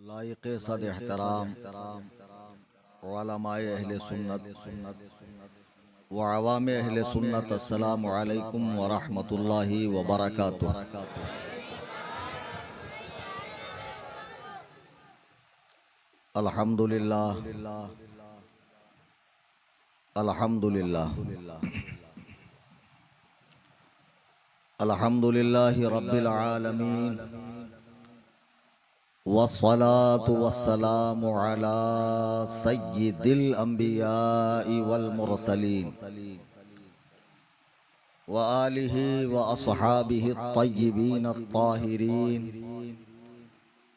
लायक़ सद एहतराम उलमाए अहले सुन्नत व अवाम अहले सुन्नत, अस्सलामु अलैकुम व रहमतुल्लाहि व बरकातुहू। अल्हम्दुलिल्लाह अल्हम्दुलिल्लाह अल्हम्दुलिल्लाहि रब्बिल आलमीन वस्सलातु वस्सलामु अला सय्यिदिल अंबियाइ वल मुरसलीन व आलिहि व अस्हाबिहि अत्तय्यिबीन अत्ताहिरीन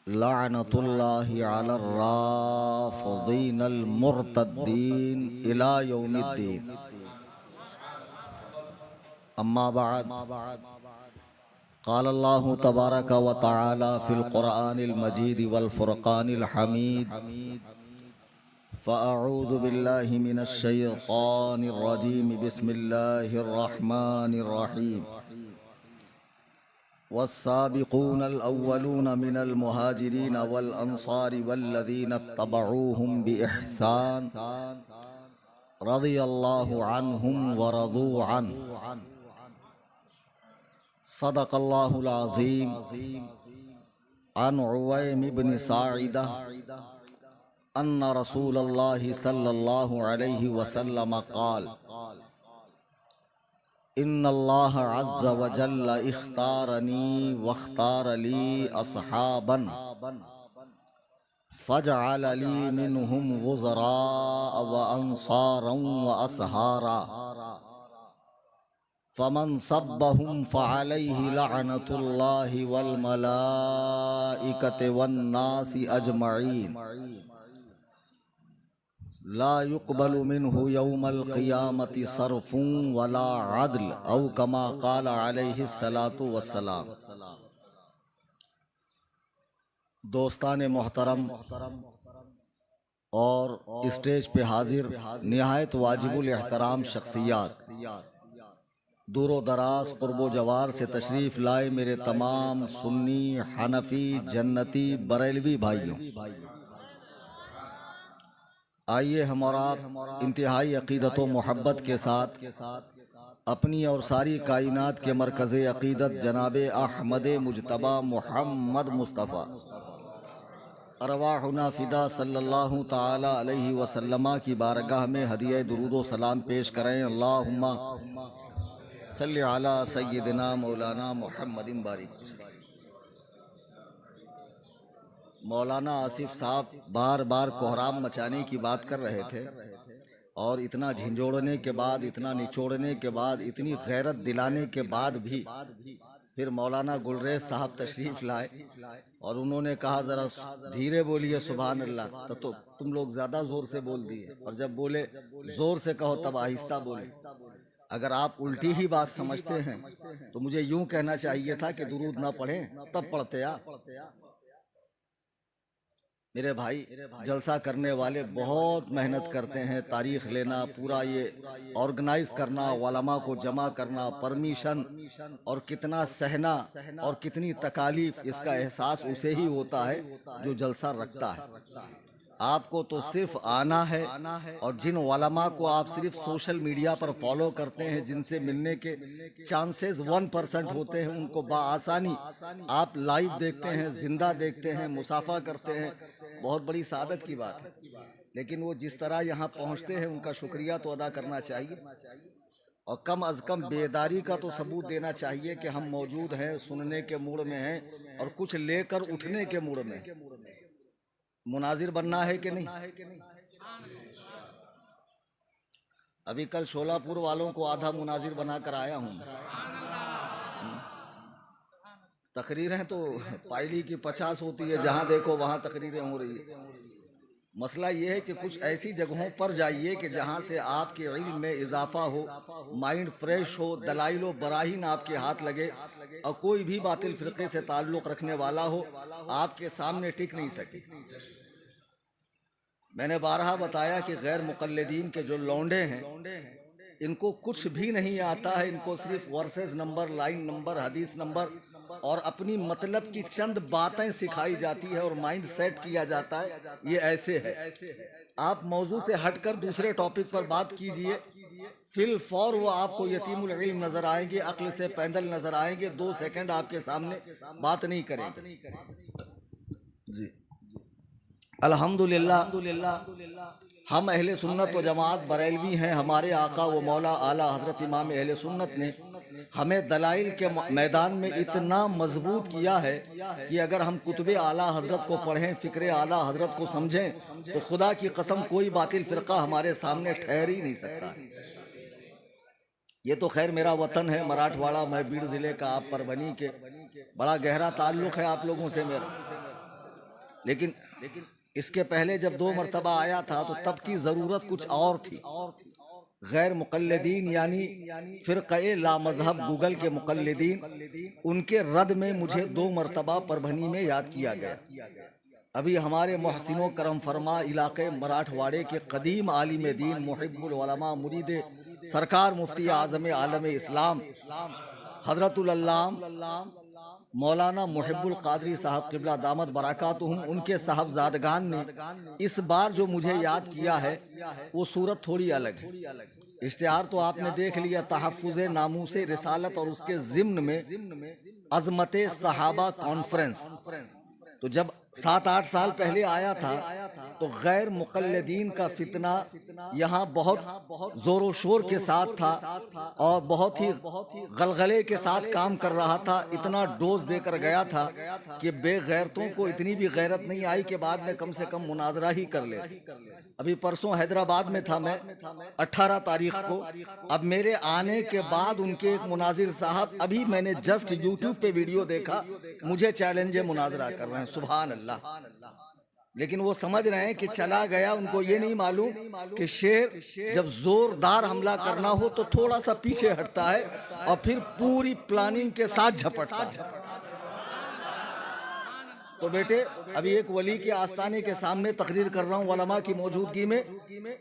लअनतुल्लाहि अलर राफ़िदीन अल मुर्तद्दीन इला यौमिद्दीन। अम्मा बाद, क़ाल अल्लाहु तबारक व तआला फ़िल क़ुरआनिल मजीद वल फ़ुरक़ानिल हमीद, फ़अऊज़ु बिल्लाहि मिनश शैतानिर रजीम, बिस्मिल्लाहिर रहमानिर रहीम। वस्साबिक़ूनल अव्वलून मिनल मुहाजिरीन वल अंसारि वल्लज़ीना इत्तबऊहुम बिइहसान रज़ियल्लाहु अन्हुम व रज़ू अन्हु। सदक़ल्लाहुल अज़ीम। अन उवैम इब्न साइदा अन्ना रसूलल्लाहि सल्लल्लाहु अलैहि वसल्लम क़ाल, इन्नल्लाह अज़्ज़ व जल्ल इख्तारनी वख्तार ली अस्हाबन फजअल ली मिनहुम वुज़रा व अंसारन व असहारा फमन सब्बहुम फ़अलैहि लअनतुल्लाहि वल मलाइकति वन नासि अजमईन ला युक़बलु मिन्हु यौमल क़ियामति सर्फ़ुन वला अद्ल औ कमा क़ाल अलैहि सलातु वस्सलाम। दोस्तान मोहतरम और स्टेज पे हाजिर निहायत वाजिबुल एहतराम शख्सियात, दूरो दराज क़ुर्बो जवार से तशरीफ़ लाए मेरे तमाम सुन्नी, हनफी, जन्नती, बरेलवी भाइयों, आइए हम और आप इंतहाई अक़ीदत व मोहब्बत के साथ अपनी और सारी कायनात के मरकज़े अक़ीदत जनाब अहमद मुजतबा मोहम्मद मुस्तफ़ा अरवाहुना फ़िदा सल्लल्लाहु ताला अलैहि वसल्लम की बारगाह में हदिया दुरूद व सलाम पेश करें। अल्लाहुम्मा सल्लि अला सय्यिदिना मौलाना मुहम्मदिन बारिक। मौलाना आसिफ साहब बार बार कोहराम मचाने की बात कर रहे थे और इतना झिंझोड़ने के बाद, इतना निचोड़ने के बाद, इतनी गैरत दिलाने के बाद भी फिर मौलाना गुलरेज साहब तशरीफ़ लाए और उन्होंने कहा ज़रा धीरे बोलिए सुभान अल्लाह। तो तुम लोग ज़्यादा ज़ोर से बोल दिए और जब बोले ज़ोर से कहो तब आहिस्ता बोले। अगर आप उल्टी ही बात समझते हैं तो मुझे यूं कहना चाहिए था कि दुरूद ना पढ़ें तब पढ़ते आप। मेरे भाई, जलसा करने वाले बहुत मेहनत करते हैं, तारीख लेना, पूरा ये ऑर्गेनाइज करना, उलमा को जमा करना, परमिशन और कितना सहना और कितनी तकालीफ, इसका एहसास उसे ही होता है जो जलसा रखता है। आपको तो सिर्फ आना है और जिन उलमा को आप सिर्फ सोशल मीडिया पर फॉलो करते हैं, जिनसे मिलने के चांसेस 1% होते हैं, उनको बाआसानी आप लाइव देखते हैं, जिंदा देखते हैं, मुसाफा करते हैं, बहुत बड़ी सादत की बात है। लेकिन वो जिस तरह यहाँ पहुँचते हैं उनका शुक्रिया तो अदा करना चाहिए और कम अज़ कम बेदारी का तो सबूत देना चाहिए कि हम मौजूद हैं, सुनने के मूड में हैं और कुछ लेकर उठने के मूड में। मुनाजिर बनना है कि नहीं? अभी कल शोलापुर वालों को आधा मुनाजिर बनाकर आया हूँ। तकरीरें तो पायली की 50 होती है, जहाँ देखो वहाँ तकरीरें हो रही है। मसला ये है कि कुछ ऐसी जगहों पर जाइए कि जहाँ से आपके इल्म में इजाफा हो, माइंड फ्रेश हो, दलाइल व बराहीन आपके हाथ लगे और कोई भी बातिल फ़िरक़े से ताल्लुक़ रखने वाला हो आपके सामने टिक नहीं सके। मैंने बारहा बताया कि गैर मुक़ल्लिदीन के जो लौंडे हैं इनको कुछ भी नहीं आता है, इनको सिर्फ वर्सेस नंबर, लाइन नंबर, हदीस नंबर और अपनी मतलब की चंद बातें सिखाई जाती है और माइंड सेट किया जाता है। ये ऐसे है। आप मौजू से हटकर दूसरे टॉपिक पर बात कीजिए, फिल फौर वो आपको यतीमुल इल्म नजर आएंगे, अक्ल से पैदल नजर आएंगे, 2 सेकंड आपके सामने बात नहीं करेंगे। जी अल्हम्दुलिल्लाह, हम अहले सुन्नत व जमात बरेलवी हैं। हमारे आका व मौला आला हजरत इमाम अहले सुन्नत ने हमें दलाइल के मैदान में इतना मजबूत किया है कि अगर हम कुतुबे आला हजरत को पढ़ें, फ़िक्र आला हजरत को समझें, तो खुदा की कसम कोई बातिल फ़िरका हमारे सामने ठहर ही नहीं सकता। ये तो खैर मेरा वतन है मराठवाड़ा, मैं बीड़ ज़िले का, आप परभनी के, बड़ा गहरा ताल्लुक़ है आप लोगों से मेरा। लेकिन इसके पहले जब 2 मरतबा आया था तो तब की ज़रूरत कुछ और थी। गैर मुक़ल्लिदीन यानी फ़िरक़े ला मज़हब गूगल के मुक़ल्लिदीन, उनके रद में मुझे 2 मरतबा परभनी में याद किया गया। अभी हमारे मोहसिनो करम फरमा इलाके मराठवाड़े के कदीम आलिम दीन मुहिब्बुल उलमा मुरीद सरकार मुफ्ती आज़म आलम इस्लाम हज़रतुल अल्लाम मौलाना मुहिब्बुल कादरी साहब क़िबला दामद बरकातुहुम, उनके साहबजादगान ने इस बार जो मुझे याद किया है वो सूरत थोड़ी अलग है। इश्तिहार तो आपने देख लिया, तहफ़्फ़ुज़े नामूसे रिसालत और उसके ज़िम्न में अज़मते सहाबा कॉन्फ्रेंस। तो जब 7-8 साल पहले आया था तो गैर मुक़ल्लिदीन का फितना यहाँ बहुत ज़ोर शोर के साथ था और बहुत ही गलगले के साथ काम कर रहा था। इतना डोज देकर गया था कि बेगैरतों को इतनी भी गैरत नहीं आई कि बाद में कम से कम मुनाजरा ही कर ले। अभी परसों हैदराबाद में था मैं 18 तारीख को। अब मेरे आने के बाद उनके एक मुनाजिर साहब, अभी मैंने जस्ट यूट्यूब पे वीडियो देखा, मुझे चैलेंज मुनाजरा कर रहे हैं। सुभान अल्लाह। लेकिन वो समझ रहे हैं कि चला गया, उनको ये नहीं मालूम कि शेर जब जोरदार हमला करना हो तो थोड़ा सा पीछे हटता है और फिर पूरी प्लानिंग के साथ झपटता है। तो बेटे, अभी एक वली के आस्थाने के सामने तकरीर कर रहा हूँ उलमा की मौजूदगी में।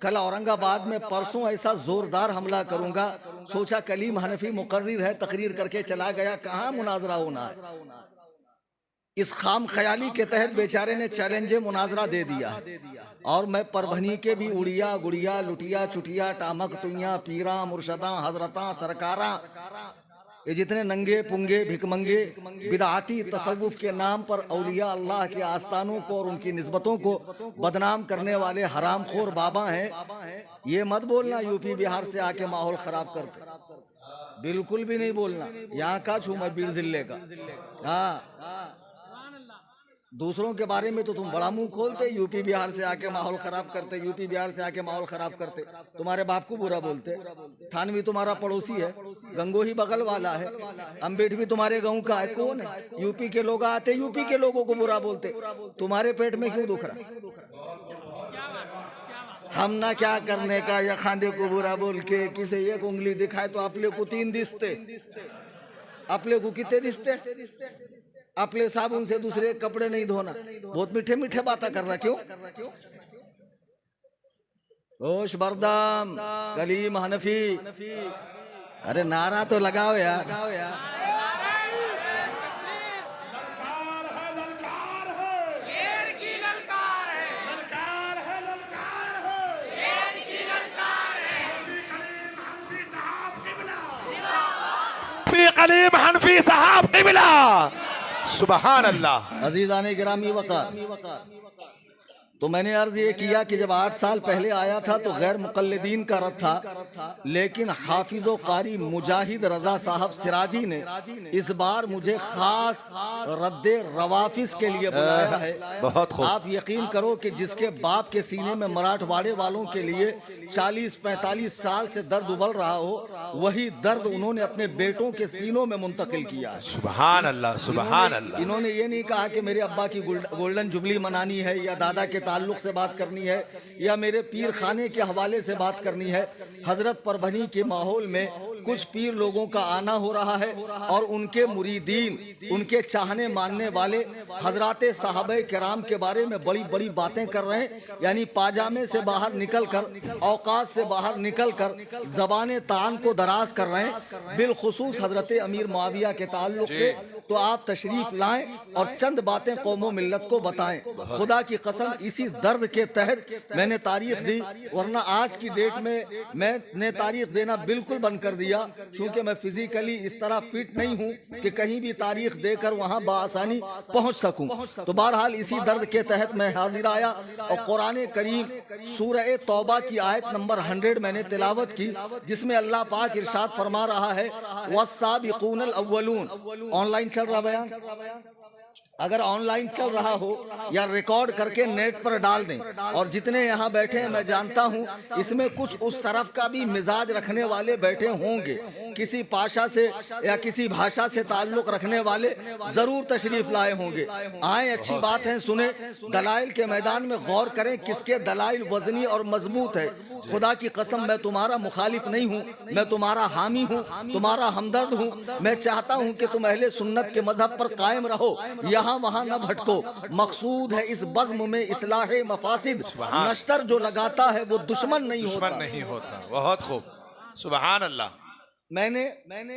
कल औरंगाबाद में, परसों ऐसा जोरदार हमला करूंगा। सोचा कलीम हनफी मुकर्रिर है, तकरीर करके चला गया, कहाँ मुनाजरा होना है। इस खाम ख्याली के तहत बेचारे ने चैलेंज मुनाजरा दे दिया और मैं परभनी के भी उड़िया गुड़िया लुटिया चुटिया टामक टुइया पीरा मुर्शदा हजरता सरकारा, ये जितने नंगे पुंगे भिकमंगे बिदाती तसव्वुफ के नाम पर औलिया अल्लाह के आस्थानों को और उनकी निस्बतों को बदनाम करने वाले हरामखोर बाबा हैं। ये मत बोलना यूपी बिहार से आके माहौल खराब करते, बिल्कुल भी नहीं बोलना। यहाँ का छू मैं बीड़ जिले का। हाँ, दूसरों के बारे में तो तुम बड़ा मुंह खोलते, यूपी बिहार से आके माहौल खराब करते, यूपी बिहार से आके माहौल खराब करते, तुम्हारे बाप को बुरा बोलते। थानवी तुम्हारा पड़ोसी है, गंगोही बगल वाला है, अम्बेड भी तुम्हारे गांव का है। कौन है? यूपी के लोग आते, यूपी के लोगों को बुरा बोलते। तुम्हारे पेट में क्यों दुख रहा? हम ना क्या करने का, या खांदे को बुरा बोल के किसे एक उंगली दिखाए तो आप लोग को 3 दिसते, आप लोग को कितने दिसते? आपले साबुन से दूसरे कपड़े नहीं धोना। बहुत मीठे मीठे बातें कर रहा, क्यों? होश बरदम कलीम हनफी, अरे नारा तो लगाओ यार। कलीम हनफी साहब क़िबला, सुबहान अल्लाह। अजीज़ाने गिरामी वक़ार, तो मैंने अर्ज ये किया कि जब 8 साल पहले आया था तो गैर मुक़ल्लिदीन का रद था, लेकिन हाफिज़ो कारी मुजाहिद रजा साहब सिराजी ने इस बार मुझे खास रद्दे रवाफिस के लिए बुलाया है। बहुत खूब। आप यकीन करो कि जिसके बाप के सीने में मराठवाड़े वालों के लिए 40-45 साल से दर्द उबल रहा हो, वही दर्द उन्होंने अपने बेटों के सीनों में मुंतकिल किया है। सुबहान अल्लाह, सुबहान अल्लाह। इन्होंने ये नहीं कहा कि मेरे अब्बा की गोल्डन जुबली मनानी है या दादा के ताल्लुक से बात करनी है या मेरे पीर खाने के हवाले से बात करनी है। हजरत परभनी के माहौल में कुछ पीर लोगों का आना हो रहा है और उनके मुरीदीन, उनके चाहने मानने वाले हजराते साहबे किराम के बारे में बड़ी बड़ी बातें कर रहे हैं। यानी पाजामे से बाहर निकल कर, औकात से बाहर निकल कर ज़बान तान को दराज कर रहे हैं, बिलखुसूस हजरत अमीर मुआविया के ताल्लुक से। तो आप तशरीफ लाएं और चंद बातें कौमो मिल्लत को बताएं। खुदा की कसम इसी दर्द के तहत मैंने तारीख दी, वरना आज की डेट में मैंने तारीख देना बिल्कुल बंद कर दिया, क्योंकि मैं फिजिकली इस तरह फिट नहीं हूं कि कहीं भी तारीख देकर वहां बासानी पहुंच सकूं। तो बहरहाल इसी दर्द के तहत मैं हाजिर आया और कुरान करीम सूरह तौबा की आयत नंबर 100 मैंने तिलावत की, जिसमें अल्लाह पाक इरशाद फरमा रहा है वस्साबिकूनल अव्वलून। ऑनलाइन चल रहा बयान, अगर ऑनलाइन चल रहा हो या रिकॉर्ड करके नेट पर डाल दें। और जितने यहाँ बैठे हैं मैं जानता हूँ इसमें कुछ उस तरफ का भी मिजाज रखने वाले बैठे होंगे, किसी पाशा से या किसी भाषा से ताल्लुक रखने वाले जरूर तशरीफ लाए होंगे। आए, अच्छी बात है, सुने, दलाइल के मैदान में गौर करें किसके दलाइल वजनी और मजबूत है। खुदा की कसम मैं तुम्हारा मुखालिफ नहीं हूँ, मैं तुम्हारा हामी हूँ, तुम्हारा हमदर्द हूँ। मैं चाहता हूँ कि तुम अहले सुन्नत के मजहब पर कायम रहो, यहाँ वहां न भटको। मकसूद है इस बज़्म में इस्लाहे मफासिद। नश्तर जो लगाता है वो दुश्मन नहीं होता। बहुत खूब, सुभान अल्लाह। मैंने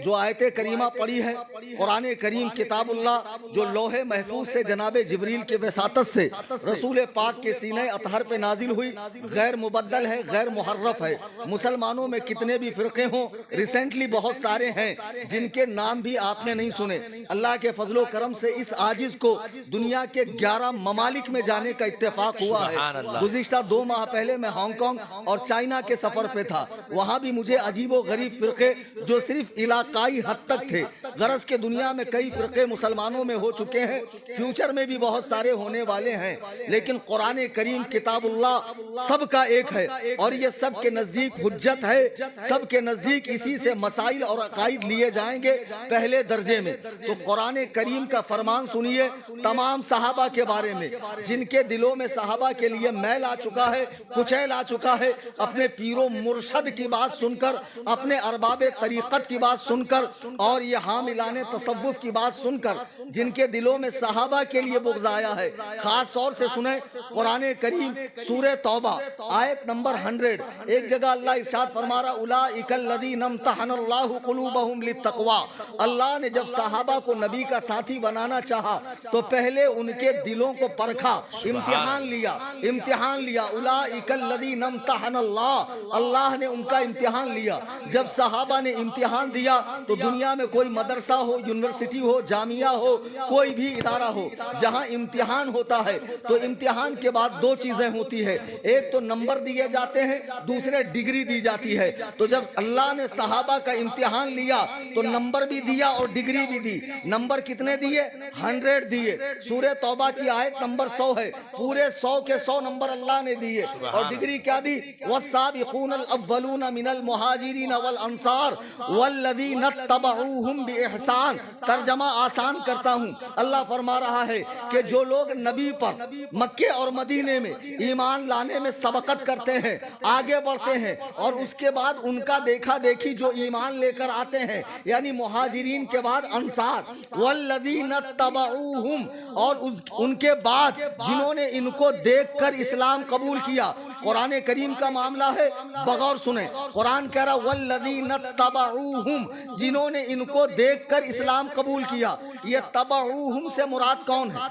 जो आयते करीमा पढ़ी है, कुरान करीम किताबुल्लाह जो लोहे महफूज से जनाबे जिब्रील के वसातत से रसूल पाक के सीने अतहर पे नाजिल हुई, गैर मुबद्दल है, गैर मुहर्रफ है। मुसलमानों में कितने भी फिरके हों, रिसेंटली बहुत सारे हैं जिनके नाम भी आपने नहीं सुने। अल्लाह के फजलो करम से इस आजिज को दुनिया के 11 ममालिक में जाने का इत्तेफाक हुआ है। गुज़िश्ता 2 माह पहले मैं हांगकांग और चाइना के सफर पे था, वहां भी मुझे अजीबो गरीब फिरके जो सिर्फ इलाकाई हद तक थे, गरज के दुनिया में कई फिरके मुसलमानों में हो चुके हैं, फ्यूचर में भी बहुत सारे होने वाले हैं, लेकिन कुरान करीम किताबुल्लाह सबका एक है और ये सबके नजदीक हुज्जत है। सबके नजदीक इसी से मसाइल और अकाइद लिए जाएंगे पहले दर्जे में। तो कुरान करीम का फरमान सुनिए तमाम सहाबा के बारे में, जिनके दिलों में सहाबा के लिए मैल आ चुका है, कुचैल आ चुका है, अपने पीरो मुर्शद की बात सुनकर, अपने अरबाबे तरीक़त की बात सुनकर और ये हामिलाने तसव्वुफ की बात सुनकर, जिनके दिलों में सहाबा के लिए बुग़्ज़ आया है। खास तौर से सुने कुरान करीम सूरह तौबा आयत नंबर 100। एक जगह अल्लाह इरशाद फरमा रहा उलाइकल लज़ीना इम्तहनल्लाहु कुलूबहुम लित्तक़वा। अल्लाह ने जब सहाबा को नबी का साथी बनाना चाहा तो पहले उनके दिलों को परखा, इम्तिहान लिया। उलाइकल लज़ीना इम्तहनल्लाह, अल्लाह ने उनका इम्तिहान लिया। जब सहाबा ने इम्तिहान दिया तो दुनिया में कोई मदरसा हो, यूनिवर्सिटी हो, जामिया हो, कोई भी इदारा हो, जहां इम्तिहान होता है तो इम्तिहान के बाद 2 चीजें होती है, एक तो नंबर दिए जाते हैं, दूसरे डिग्री दी जाती है। तो जब अल्लाह ने सहाबा का इम्तिहान लिया तो नंबर भी दिया और डिग्री भी दी। नंबर कितने दिए? 100 दिए। सूरह तौबा की आयत नंबर 100 है, पूरे 100 के 100 नंबर अल्लाह ने दिए। और डिग्री क्या दी? वस्साबिकूनल अव्वलूना मिनल मुहाजिरीन वल अंसार वल्लज़ीना तबऊहुम बिइहसान। तर्जमा आसान करता हूँ, अल्लाह फरमा रहा है कि जो लोग नबी पर मक्के और मदीने में ईमान लाने में सबकत करते हैं, आगे बढ़ते हैं, और उसके बाद उनका देखा देखी जो ईमान लेकर आते हैं, यानी मुहाजिरीन के बाद अंसार, वल्लज़ीना तबऊहुम, और उनके बाद जिन्होंने इनको देखकर इस्लाम कबूल किया। कुरान करीम का मामला है, बगौर सुने, कुरान कह रहा वल्लज़ीना तबऊहुम, जिन्होंने इनको देखकर इस्लाम कबूल किया। ये तबऊहुम से मुराद कौन है?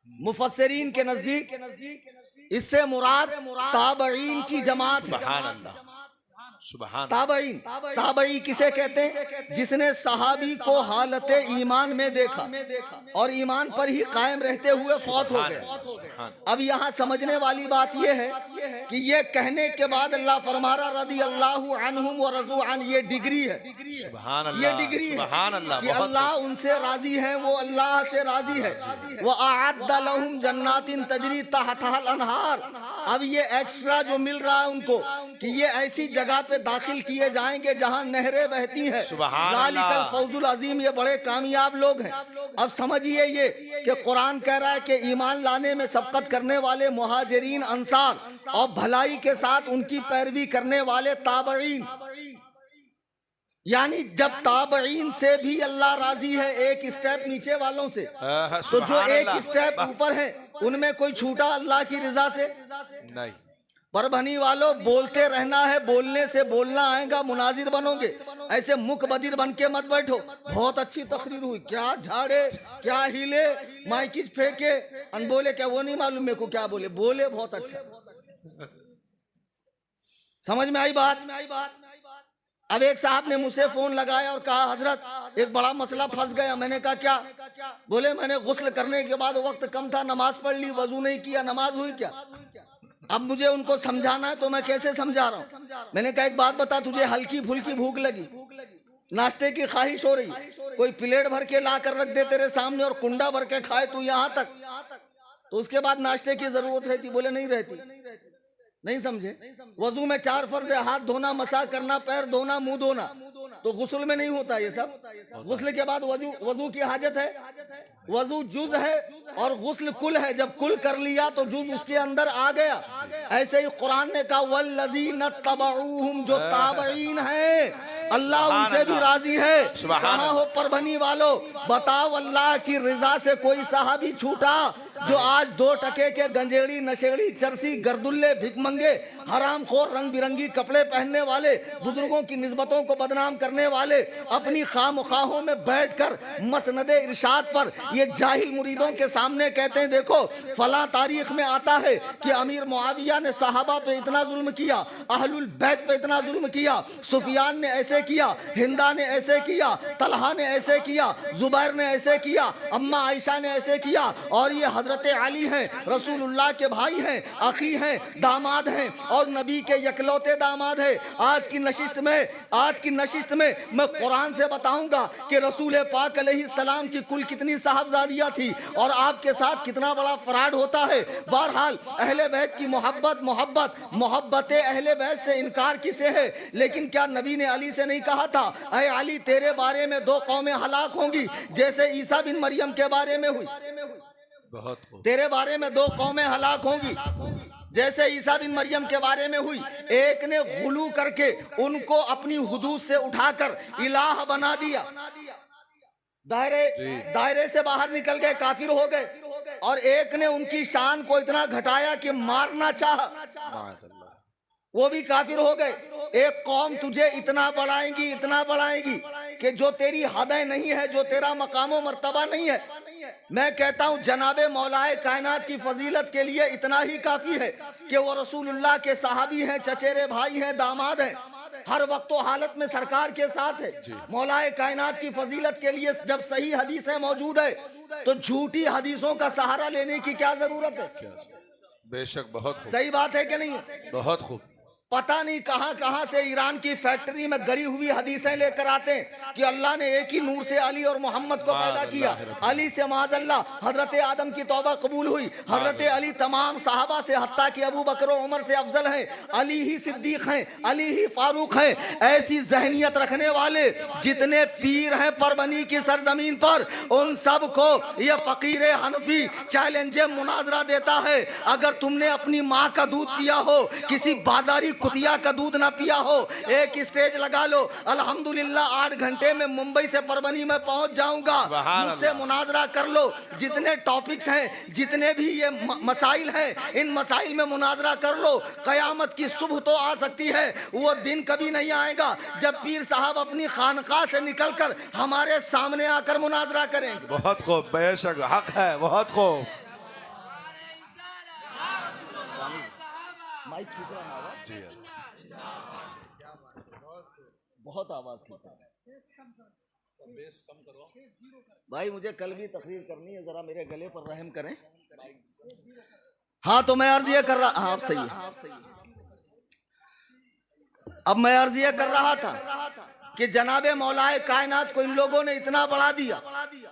मुफस्सिरीन के नजदीक इससे मुराद ताबईन की जमात है। ताबई किसे कहते हैं? जिसने सहाबी को हालत ईमान में देखा और ईमान पर ही कायम रहते हुए फौत हो गए। अब यहाँ समझने वाली बात यह है कि ये कहने के बाद अल्लाह फरमा रहा रज़ी अल्लाहु अन्हुम व रज़ू अन, ये डिग्री है, ये डिग्री है कि अल्लाह उनसे राजी है, वो अल्लाह से राजी है। व अअद्द लहुम जन्नातिन तजरी तहतहल अनहार। अब ये एक्स्ट्रा जो मिल रहा है उनको कि ये ऐसी जगह पे दाखिल किए जाएंगे जहां नहरें बहती हैं। ज़ालिकल फौजुल अजीम, ये बड़े कामयाब लोग हैं। अब समझिए ये कि कुरान कह रहा है कि ईमान लाने में सबकत करने वाले मुहाजिरीन अंसार, और भलाई के साथ उनकी पैरवी करने वाले ताबईन, यानी जब ताबईन से भी अल्लाह राजी है एक स्टेप नीचे वालों से, तो जो सुभान एक अल्लाह। स्टेप ऊपर है उनमें कोई छूटा अल्लाह की रजा से? नहीं। परभनी वालों, बोलते रहना है, बोलने से बोलना आएगा, मुनाजिर बनोगे, ऐसे मुख बदिर बन के मत बैठो। बहुत अच्छी तकरीर हुई, क्या झाड़े, क्या हिले, माइकिस फेंके, अनबोले क्या वो नहीं मालूम मेरे को क्या बोले, बोले बहुत अच्छा। समझ में आई बात? अब एक साहब ने मुझसे फोन लगाया और कहा हजरत एक बड़ा मसला फंस गया। मैंने कहा क्या? बोले मैंने गुस्ल करने के बाद वक्त कम था, नमाज पढ़ ली, वजू नहीं किया, नमाज हुई क्या? अब मुझे उनको समझाना है तो मैं कैसे समझा रहा हूँ? मैंने कहा एक बात बता, तुझे हल्की फुल्की भूख लगी, नाश्ते की ख्वाहिश हो रही, कोई प्लेट भर के ला कर रख दे तेरे सामने और कुंडा भर के खाए तू यहाँ तक, तो उसके बाद नाश्ते की जरूरत रहती? बोले नहीं रहती। नहीं समझे? वजू में 4 फर्ज है, हाथ धोना, मसा करना, पैर धोना, मुंह धोना, तो गुस्ल में नहीं होता ये सब। गुस्ल के बाद वजू की हाजत है। वजू जुज है और गुस्ल कुल है। जब कुल कर लिया तो जुज उसके अंदर आ गया। ऐसे ही कुरान ने कहा वल्लज़ीना तबऊहुम, जो ताबईन है अल्लाह उनसे भी राजी है। कहाँ हो परभनी वालों, बताओ अल्लाह की रजा से कोई साहबी छूटा जो आज 2 टके के गंजेड़ी, नशेड़ी, चरसी, गर्दुल्ले, भिकमंगे, हरामखोर, रंग बिरंगी कपड़े पहनने वाले, बुजुर्गों की निस्बतों को बदनाम करने वाले, अपनी खामखाहों में बैठकर मसनदे इरशाद पर ये जाहिल मुरीदों के सामने कहते हैं देखो फला तारीख में आता है कि अमीर मुआविया ने सहाबा पे इतना जुल्म किया, अहलुल बैत पे इतना जुल्म किया, सुफियान ने ऐसे किया, हिंदा ने ऐसे किया, तलहा ने ऐसे किया, जुबैर ने ऐसे किया, अम्मा आयशा ने ऐसे किया, और ये हजरत अली हैं, रसूलुल्लाह के भाई हैं, अखी हैं, दामाद हैं और नबी के यकलौते दामाद हैं। आज की नशिस्त में मैं कुरान से बताऊंगा कि रसूल पाक अलैहिस्सलाम की कुल कितनी साहबजादियां थी और आपके साथ कितना बड़ा फ्रॉड होता है। बहरहाल अहले बैत की मोहब्बत अहले बैत से इनकार किसे है? लेकिन क्या नबी ने अली से नहीं कहा था ऐ अली तेरे बारे में 2 कौमें हलाक होंगी जैसे ईसा बिन मरियम के बारे में हुई? तेरे बारे में 2 कौमें हलाक होंगी जैसे ईसा बिन मरियम के बारे में हुई। एक ने गुलू करके उनको अपनी हुदूद से उठाकर इलाह बना दिया, दायरे से बाहर निकल गए, काफिर हो गए, और एक ने उनकी शान को इतना घटाया कि मारना चाहा, वो भी काफिर हो गए। एक कौम तुझे इतना बढ़ाएगी कि जो तेरी हदें नहीं है, जो तेरा मकाम मर्तबा नहीं है। मैं कहता हूँ जनाबे मौलाए कायनात की फजीलत के लिए इतना ही काफी है कि वो रसूलुल्लाह के सहाबी हैं, चचेरे भाई हैं, दामाद हैं, हर वक्त हालत में सरकार के साथ है। मौलाए कायनात की फजीलत के लिए जब सही हदीसें मौजूद है तो झूठी हदीसों का सहारा लेने की क्या जरूरत है? बेशक बहुत सही बात है कि नहीं? बहुत खूब। पता नहीं कहां से ईरान की फैक्ट्री में गड़ी हुई हदीसें लेकर आते हैं कि अल्लाह ने एक ही नूर से अली और मोहम्मद को पैदा किया। अली से माज़अल्लाह हजरत आदम की तौबा कबूल हुई। हजरत अली तमाम साहबा से हत्ता कि अबू बकर और उमर से अफजल हैं, अली ही सिद्दीक हैं, अली ही फारूक हैं। ऐसी जहनियत रखने वाले जितने पीर हैं परबनी की सरजमीन पर, उन सब को यह फकीर हनफी चैलेंज मुनाजरा देता है। अगर तुमने अपनी माँ का दूध पिया हो, किसी बाजारी कुतिया का दूध ना पिया हो, एक स्टेज लगा लो, अल्हम्दुलिल्लाह 8 घंटे में मुंबई से परभनी में पहुंच जाऊंगा, मुझसे मुनाजरा कर लो। जितने टॉपिक्स हैं, जितने भी ये मसाइल हैं, इन मसाइल में मुनाजरा कर लो। कयामत की सुबह तो आ सकती है, वो दिन कभी नहीं आएगा जब पीर साहब अपनी खानका से निकलकर हमारे सामने आकर मुनाजरा करेंगे। बहुत खूब, बेशक हक है, बहुत खूब। बहुत आवाज खींचता है भाई, मुझे कल भी तकरीर करनी है, जरा मेरे गले पर रहम करें। हाँ तो मैं अर्ज ये कर रहा, हाँ सही है। अब मैं अर्ज ये कर रहा था कि जनाबे मौलाए कायनात को इन लोगों ने इतना बढ़ा दिया,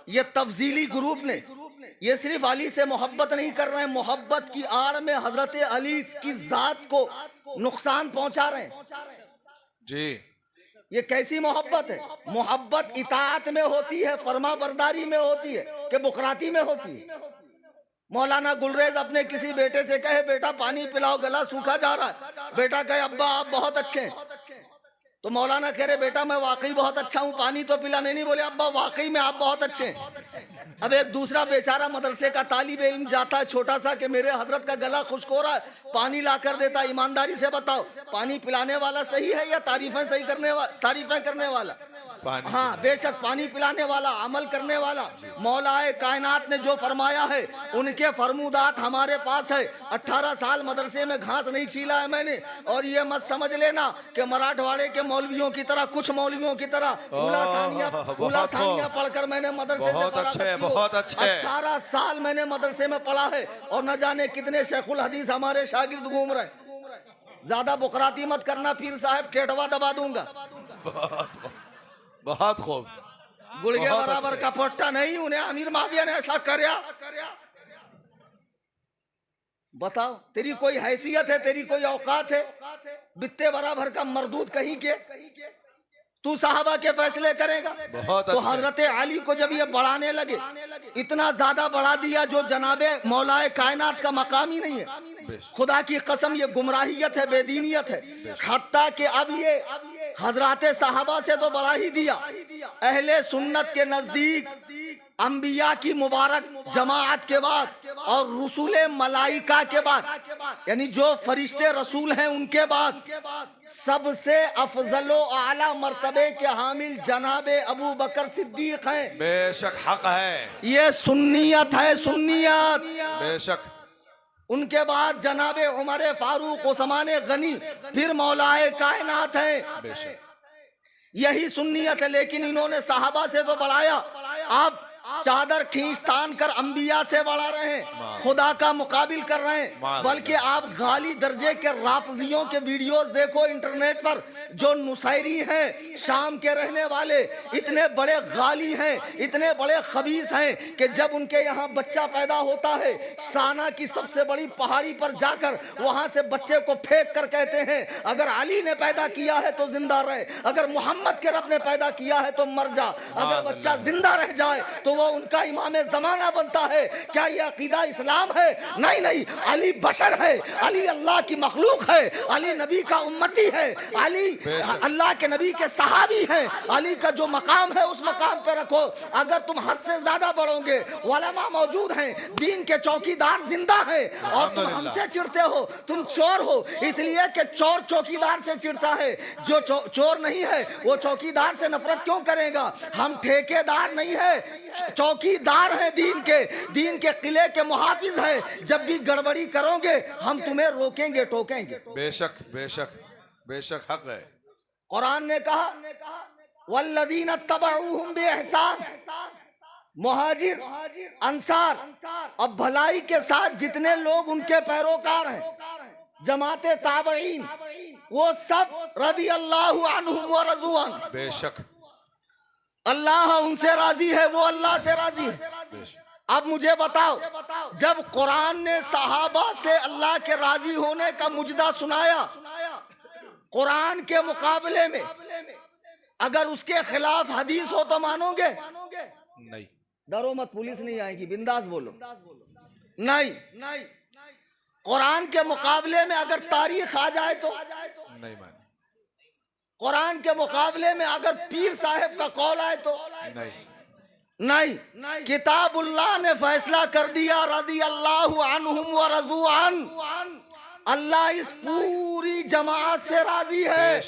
ये तफजीली ग्रुप ने, ये सिर्फ अली से मोहब्बत नहीं कर रहे हैं, मोहब्बत की आड़ में हजरत अली की जात को नुकसान पहुंचा रहे हैं जी। ये कैसी मोहब्बत है? मोहब्बत इताअत में होती है, फरमा बरदारी में होती है कि बुकराती में होती है? मौलाना गुलरेज अपने किसी बेटे से कहे बेटा पानी पिलाओ, गला सूखा जा रहा है, बेटा कहे अब्बा आप बहुत अच्छे हैं, तो मौलाना कह रहे बेटा मैं वाकई बहुत अच्छा हूँ, पानी तो पिलाने नहीं। बोले अब्बा वाकई में आप बहुत अच्छे हैं। अब एक दूसरा बेचारा मदरसे का तालिब इल्म जाता है छोटा सा कि मेरे हजरत का गला खुश्क हो रहा है, पानी ला कर देता। ईमानदारी से बताओ पानी पिलाने वाला सही है या तारीफें करने वाला? हाँ बेशक पानी पिलाने वाला, अमल करने वाला। मौलाए कायनात ने जो फरमाया है उनके फरमूदात हमारे पास है। 18 साल मदरसे में घास नहीं छीला है मैंने। और ये मत समझ लेना कि मराठवाड़े के मौलवियों की तरह, कुछ मौलवियों की तरह उला सानिया पढ़कर मैंने मदरसे से पढ़ा। बहुत अच्छे 18 साल मैंने मदरसे में पढ़ा है और न जाने कितने शेखुल हदीस हमारे शागिर्द घूम रहे। ज्यादा बुकराती मत करना पीर साहब, टेटवा दबा दूंगा। बहुत खूब। गुड़गे बराबर का पोट्टा नहीं, उन्हें अमीर माविया ने ऐसा करया। बताओ तेरी कोई हैसियत है, तेरी कोई औकात है? बित्ते बराबर का मरदूद कहीं के तू साहबा के फैसले करेगा। तो हजरत अली को जब ये बढ़ाने लगे, इतना ज्यादा बढ़ा दिया जो जनाबे मौलाए कायनात का मकाम ही नहीं है। खुदा की कसम ये गुमराहियत है, बेदीनियत है। हत्ता कि अब ये हजराते साहबा से तो बढ़ा ही दिया। अहले सुन्नत के नजदीक अंबिया की मुबारक जमात के बाद और रसूले मलाइका के बाद, यानी जो फरिश्ते रसूल हैं उनके बाद सबसे अफजलो आला मर्तबे के हामिल जनाबे अबू बकर सिद्दीक हैं। बेशक हक है, ये सुन्नियत है, सुन्नियत। बेशक। उनके बाद जनाबे उमर फारूक, उस्माने गनी, फिर मौलाए कायनात है। बेशक यही सुन्नियत है। लेकिन इन्होंने साहबा से तो बढ़ाया, आप चादर खींच तान कर अंबिया से बढ़ा रहे हैं, खुदा का मुकाबिल कर रहे हैं। बल्कि आप गाली दर्जे के राफजियों के वीडियोस देखो इंटरनेट पर, जो नुसैरी हैं, शाम के रहने वाले, इतने बड़े गाली हैं, इतने बड़े खबीस हैं कि जब उनके यहाँ बच्चा पैदा होता है, साना की सबसे बड़ी पहाड़ी पर जाकर वहां से बच्चे को फेंक कर कहते हैं अगर अली ने पैदा किया है तो जिंदा रहे, अगर मोहम्मद के रब ने पैदा किया है तो मर जा। अगर बच्चा जिंदा रह जाए तो वो उनका इमाम जमाना बनता है। क्या ये अकीदा इस्लाम है? नहीं नहीं, अली बशर है, अली अल्लाह की मखलूक है, अली नबी का उम्मती है, अली अल्लाह के नबी के सहाबी हैं। अली का जो मकाम है उस मकाम पे रखो। अगर तुम हद से ज्यादा बढ़ोगे, उलमा मौजूद हैं, दीन के चौकीदार जिंदा हैं और तुम हमसे चिढ़ते हो, तुम चोर हो। इसलिए कि चोर चौकीदार से चिढ़ता है, जो चोर नहीं है वो चौकीदार से नफरत क्यों करेगा? हम ठेकेदार नहीं है, चौकीदार है दीन के किले के मुहाफिज है। जब भी गड़बड़ी करोगे हम तुम्हें रोकेंगे, टोकेंगे। बेशक बेशक बेशक हक है। कुरान ने कहा वल्लदीन तबऊहुम बिइहसान, मुहाजिर अंसार, अब भलाई के साथ जितने लोग उनके पैरोकार हैं, जमाते ताबईन, वो सब रदी अल्लाहु अन्हुम व रज़ू अन्हु। बेशक अल्लाह उनसे राजी है, वो अल्लाह से राजी है। अब मुझे बताओ, जब कुरान ने सहाबा से अल्लाह के राजी होने का मुजदा सुनाया, कुरान के मुकाबले में अगर उसके खिलाफ हदीस हो तो मानोगे? नहीं। डरो मत, पुलिस नहीं आएगी, बिंदास बोलो। नहीं, कुरान के मुकाबले में अगर तारीख आ जाए तो नहीं मान। कुरान के मुकाबले में अगर पीर साहब का कौल आए तो नहीं। किताबुल्लाह ने फैसला कर दिया रदी अल्लाहु अन्हुम व रज़ू अन्हु, अल्लाह इस पूरी जमात से राजी है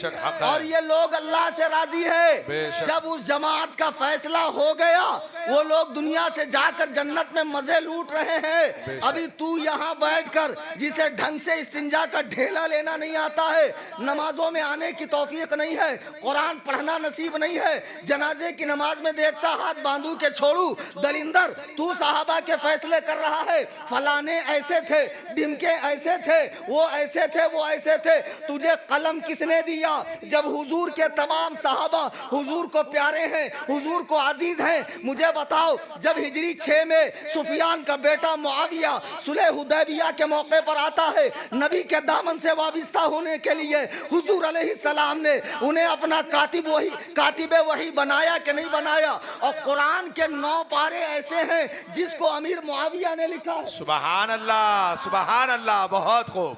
और ये लोग अल्लाह से राजी है। जब उस जमात का फैसला हो गया, वो लोग दुनिया से जाकर जन्नत में मजे लूट रहे हैं। अभी तू यहाँ बैठकर जिसे ढंग से इस्तिंजा का ढेला लेना नहीं आता है, नमाजों में आने की तौफीक नहीं है, कुरान पढ़ना नसीब नहीं है, जनाजे की नमाज में देखता हाथ बांधू के छोड़ू दलिंदर, तू साहबा के फैसले कर रहा है। फलाने ऐसे थे, ढिमके ऐसे थे, वो ऐसे थे, वो ऐसे थे। तुझे कलम किसने दिया? जब हुजूर के तमाम साहबा हुजूर को प्यारे हैं, हुजूर को अजीज हैं। मुझे बताओ, जब हिजरी 6 में सुफियान का बेटा मुआविया सुलह हुदैबिया के मौके पर आता है, नबी के दामन से वाबिस्ता होने के लिए हुजूर अलैहिस्सलाम ने उन्हें अपना कातिबे वही बनाया कि नहीं बनाया? और कुरान के 9 पारे ऐसे हैं जिसको अमीर मुआविया ने लिखा। सुबहान अल्लाह, सुबहान अल्लाह, बहुत खूब।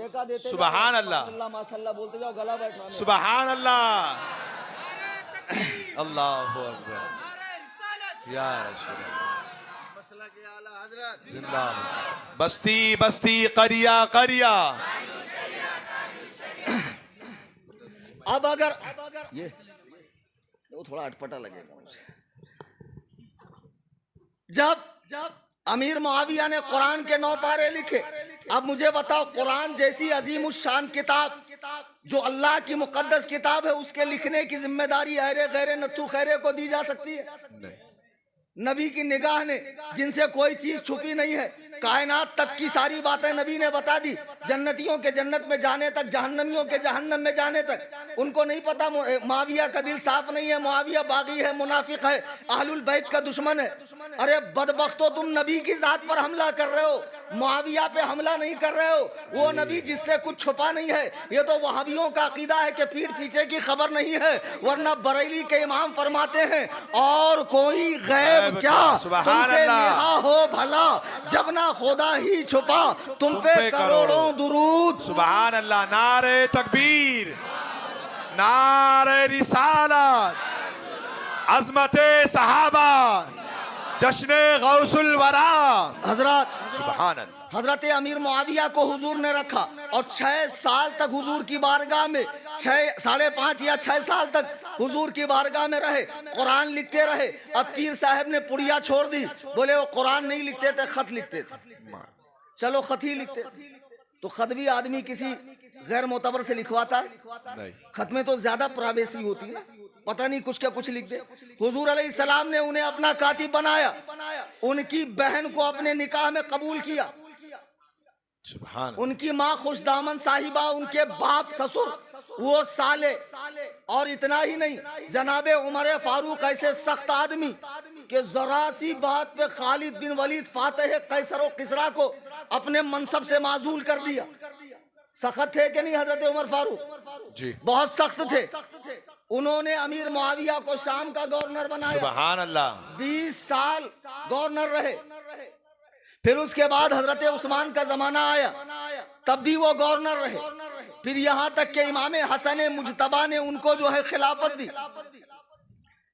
टेका देते जाओ, सुबहान अल्लाह। माशाल्लाह माशाल्लाह बोलते जाओ, गला बैठना नहीं। सुबहान अल्लाह। अल्लाहु अकबर या रसूल अल्लाह। जिंदाबाद। बस्ती बस्ती करिया करिया। अब अगर ये वो थोड़ा अटपटा लगेगा मुझे। जब अमीर मुआविया ने कुरान के 9 पारे लिखे, अब मुझे बताओ कुरान जैसी अजीम उस शान किताब जो अल्लाह की मुकद्दस किताब है, उसके लिखने की जिम्मेदारी अहरे गैरे नत्थु खैरे को दी जा सकती है? नहीं। नबी की निगाह ने, जिनसे कोई चीज छुपी नहीं है, कायनात तक की सारी बातें नबी ने बता दी। जन्नतियों के जन्नत में जाने तक, जहन्नमियों के जहन्नम में जाने तक। उनको नहीं पता मुआविया का दिल साफ नहीं है, मुआविया बागी है, मुनाफिक है, अहलुल बैत का दुश्मन है। अरे बदबख्तो, तुम नबी की जात पर हमला कर रहे हो, मुआविया पे हमला नहीं कर रहे हो। वो नबी जिससे कुछ छुपा नहीं है। ये तो वहाबियों का अकीदा है कि पीठ पीछे की खबर नहीं है, वरना बरेली के इमाम फरमाते हैं और कोई गैब क्या तुमसे नेहा हो भला, जब ना खुदा ही छुपा तुम पे करोड़ों दुरूद। सुभान अल्लाह। नारे तकबीर, नारे रिसालत, अज़मते सहाबा, जश्ने गौसुल वरा। हजरत सुभान अल्लाह। हजरत अमीर मुआविया को हुजूर ने रखा और 6 साल तक हुजूर की बारगाह में, 5.5 या 6 साल तक हुजूर की बारगाह में रहे, कुरान लिखते रहे। अब पीर साहब ने पुड़िया छोड़ दी, बोले वो कुरान नहीं लिखते थे, खत लिखते थे। चलो खत ही लिखते। तो खत भी आदमी किसी गैर मोतबर से लिखवाता है? नहीं। खत में तो ज्यादा प्राइवेसी होती है ना, पता नहीं कुछ क्या कुछ लिख दे। हुजूर अलैहिस्सलाम ने उन्हें अपना कातिब बनाया, उनकी बहन को अपने निकाह में कबूल किया। सुभान। उनकी माँ खुशदामन साहिबा, उनके बाप ससुर, वो साले। और इतना ही नहीं, जनाबे उमर फारूक ऐसे सख्त आदमी कि जरा सी बात पे खालिद बिन वलीद फातेह कैसर और किसरा को अपने मनसब से माजूल कर दिया। सख्त थे कि नहीं हजरत उमर फारूक जी? बहुत सख्त थे। उन्होंने अमीर मुआविया को शाम का गवर्नर बनाया। सुभान अल्लाह। 20 साल गवर्नर रहे। फिर उसके बाद हजरत उस्मान का जमाना आया, तब भी वो गवर्नर रहे। फिर यहाँ तक के इमाम हसन मुजतबा ने उनको जो है खिलाफत दी।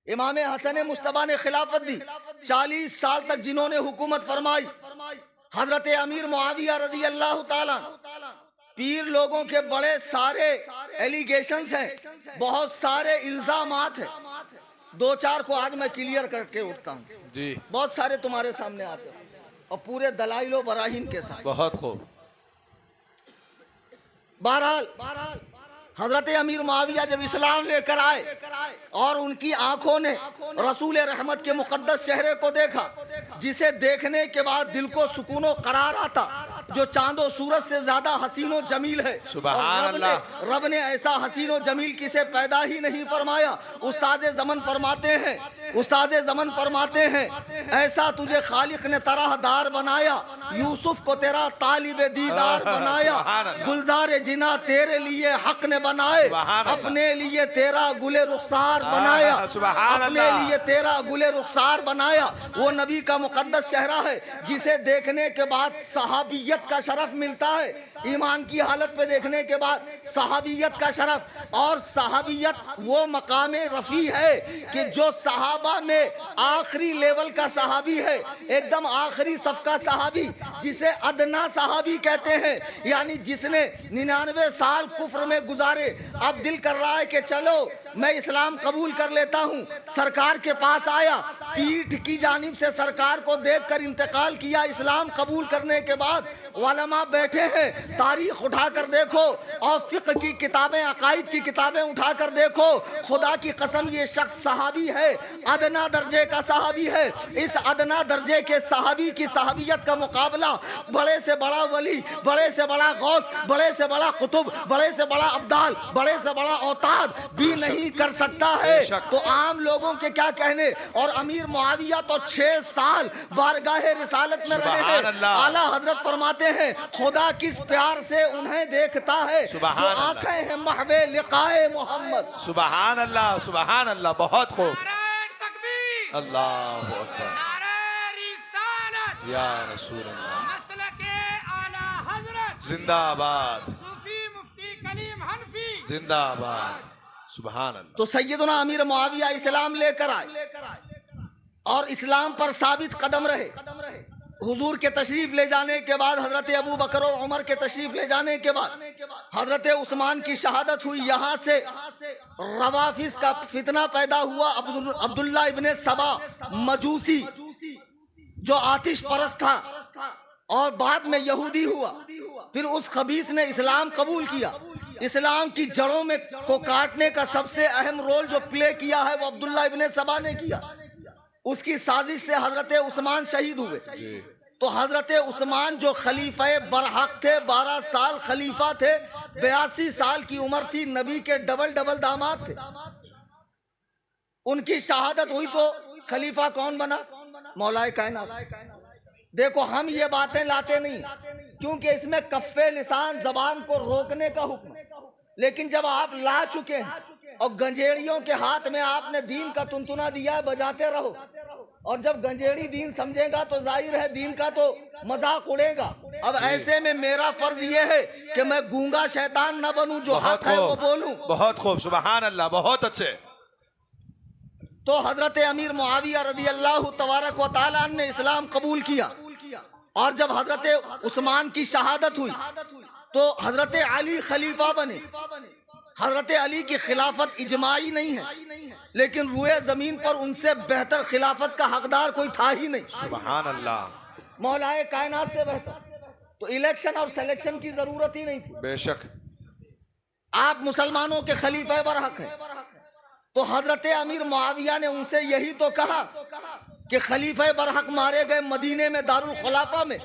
इमाम हसन मुजतबा ने खिलाफत दी। 40 साल तक जिन्होंने हुकूमत फरमाई। हजरत अमीर मुआविया रजी अल्लाह ताला, पीर लोगों के बड़े सारे एलिगेशंस हैं, बहुत सारे इल्जामात हैं। 2-4 को आज मैं क्लियर करके उठता हूँ जी। बहुत सारे तुम्हारे सामने आते हैं और पूरे दलाइल बराहीन के साथ। बहुत खूब। बहरहाल हजरत अमीर मुआविया जब इस्लाम लेकर आए और उनकी आंखों ने रसूल रहमत के मुकद्दस चेहरे को देखा, जिसे देखने के बाद दिल को सुकून करार आता, जो चांदो सूरज से ज्यादा हसीनो जमील है। सुभान अल्लाह। रब ने ऐसा हसीनो जमील किसे पैदा ही नहीं फरमाया। उस्ताद ज़मन फरमाते हैं, उस्ताद ज़मन फरमाते हैं, ऐसा तुझे खालिक ने तरहदार बनाया, यूसुफ को तेरा तालिब दीदार बनाया, गुलजार जिना तेरे लिए हक ने बनाए, अपने लिए तेरा गुले रुखसार बनाया, अपने लिए तेरा गुले रुखसार बनाया। वो नबी का मुकद्दस चेहरा है जिसे देखने के बाद सहाबियत का शरफ मिलता है। ईमान की हालत पे देखने के बाद सहाबियत का शरफ। और सहाबियत वो मकाम रफ़ी है कि जो सहाबा में आखिरी लेवल का सहाबी है, एकदम आखिरी सफ का सहाबी, जिसे अदना सहाबी कहते हैं, यानी जिसने 99 साल कुफ्र में गुजारे, अब दिल कर रहा है कि चलो मैं इस्लाम कबूल कर लेता हूँ। सरकार के पास आया, पीठ की जानिब से सरकार को देखकर इंतकाल किया। इस्लाम कबूल करने के बाद उलमा बैठे हैं, तारीख उठा कर देखो और फ़िक़्ह की किताबें, अकाइद की किताबें उठा कर देखो। खुदा की कसम ये शख्स सहाबी है, अदना दर्जे का सहाबी है। इस अदना दर्जे के सहाबी की सहाबियत का मुकाबला बड़े से बड़ा वली, बड़े से बड़ा गौस, बड़े से बड़ा कुतुब, बड़े से बड़ा अब्दाल, बड़े से बड़ा औताद भी नहीं कर सकता है। तो आम लोगों के क्या कहने। और अमीर मुआविया तो 6 साल बारगाह रिसालत में रहे हैं। आला हजरत फरमाते हैं खुदा किस प्यार से उन्हें देखता है, तो आंखें हैं महवे लिकाए मोहम्मद। सुभान अल्लाह, सुभान अल्लाह। बहुत खूब। अल्लाहु अकबर। या रसूल अल्लाह। जिंदाबाद। जिंदाबाद, सुभान अल्लाह। तो सैयदना अमीर मुआविया इस्लाम लेकर आए और इस्लाम पर साबित कदम रहे। हुजूर के तशरीफ ले जाने के बाद, हजरत अबू बकर और उमर के तशरीफ ले जाने के बाद हजरत उस्मान की शहादत हुई। यहाँ से रवाफिस का फितना पैदा हुआ। अब्दुल्ला इब्ने सबा मजूसी जो आतिश परस्त था और बाद में यहूदी हुआ, फिर उस खबीस ने इस्लाम कबूल किया। इस्लाम की जड़ों में को काटने का सबसे अहम रोल जो प्ले किया है वो अब्दुल्ला इब्ने सबा ने किया। उसकी साजिश से हजरत उस्मान शहीद हुए। तो हजरत उस्मान जो खलीफा बरहक थे, 12 साल खलीफा थे, 82 साल की उम्र थी, नबी के डबल दामाद थे। उनकी शहादत हुई तो खलीफा कौन बना? मौलाए कायनात। देखो हम ये बातें लाते नहीं क्योंकि इसमें कफ्फे लिसान जबान को रोकने का हुक्म, लेकिन जब आप ला चुके हैं और गंजेड़ियों के हाथ में आपने दीन का तुनतुना दिया, बजाते रहो। और जब गंजेड़ी दीन समझेगा तो जाहिर है दीन का तो मजाक उड़ेगा। अब ऐसे में मेरा फर्ज ये है कि मैं गूंगा शैतान न बनूं, जो हक है वो बोलूं। बहुत खूब, सुभान अल्लाह, बहुत अच्छे। तो हजरत अमीर मुआविया रदी अल्लाह तबारक व तआला ने इस्लाम कबूल किया। और जब हजरत उस्मान की शहादत हुई तो हजरत अली खलीफा बने। हजरत अली की खिलाफत इजमाई नहीं है, लेकिन रुए जमीन पर उनसे बेहतर खिलाफत का हकदार कोई था ही नहीं। सुभान अल्लाह, मौलाए कायनात से बेहतर। तो इलेक्शन और सिलेक्शन की जरूरत ही नहीं थी। बेशक आप मुसलमानों के खलीफा बरहक हैं। तो हजरत अमीर मुआविया ने उनसे यही तो कहा कि खलीफा बरहक मारे गए मदीने में दारुल खुलाफा में,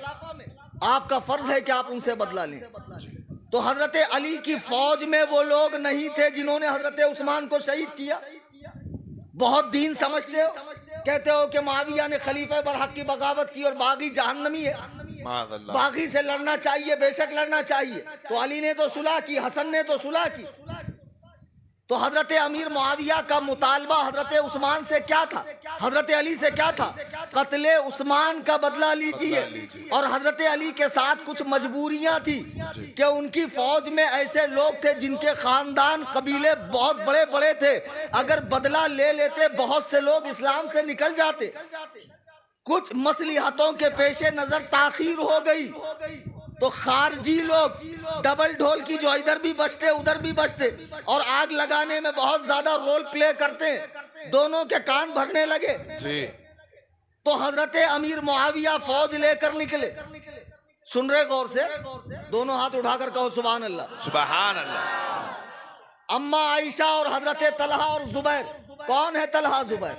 आपका फर्ज है कि आप उनसे बदला लें। तो हजरत अली की फौज में वो लोग नहीं थे जिन्होंने हजरत उस्मान को शहीद किया। बहुत दीन समझते हो, कहते हो कि मुआविया ने खलीफा बरहक की बगावत की और बागी जहन्नमी है, बागी से लड़ना चाहिए, बेशक लड़ना चाहिए। तो अली ने तो सुलह की, हसन ने तो सुलह की। तो हजरत अमीर मुआविया का मुतालबा हजरत उस्मान से क्या था, हजरत अली से क्या था? कत्ले उस्मान का बदला लीजिए। और हजरत अली के साथ कुछ मजबूरियां थी कि उनकी फौज में ऐसे लोग थे जिनके खानदान कबीले बहुत बड़े बड़े थे। अगर बदला ले लेते बहुत से लोग इस्लाम से निकल जाते। कुछ मसलिहतों के पेशे नजर ताखीर हो गई तो खारजी लोग डबल ढोल की जो इधर भी बजते उधर भी बजते और आग लगाने में बहुत ज्यादा रोल प्ले करते हैं, दोनों के कान भरने लगे जी। तो हजरत अमीर मुआविया फौज लेकर निकले। सुन रहे गौर से? दोनों हाथ उठाकर कहो सुभान अल्लाह, सुभान अल्लाह। अम्मा आयशा और हजरत तलहा और जुबैर। कौन है तलहा जुबैर?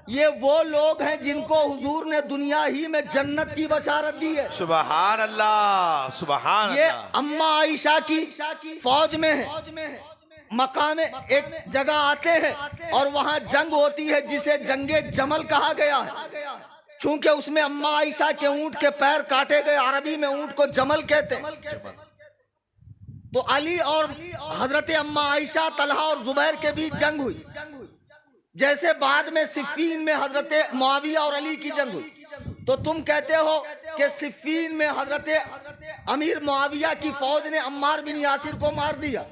ये वो लोग हैं जिनको हुजूर ने दुनिया ही में जन्नत की बशारत दी है। सुभान अल्लाह, सुभान ये अल्लाह। अम्मा आयशा की फौज में है। मक्का में एक जगह आते हैं और वहाँ जंग होती है जिसे जंगे जमल कहा गया है, चूंकि उसमें अम्मा आयशा के ऊंट के पैर काटे गए। अरबी में ऊंट को जमल कहते हैं। तो अली और हजरत अम्मा आयशा, तलहा और जुबैर के बीच जंग हुई, जैसे बाद में सिफ़ीन में हजरत मुआविया और अली की जंग हुई। तो तुम कहते हो कि सिफ़ीन में हजरत अमीर मुआविया की फौज ने अम्मार बिन यासिर को मार दिया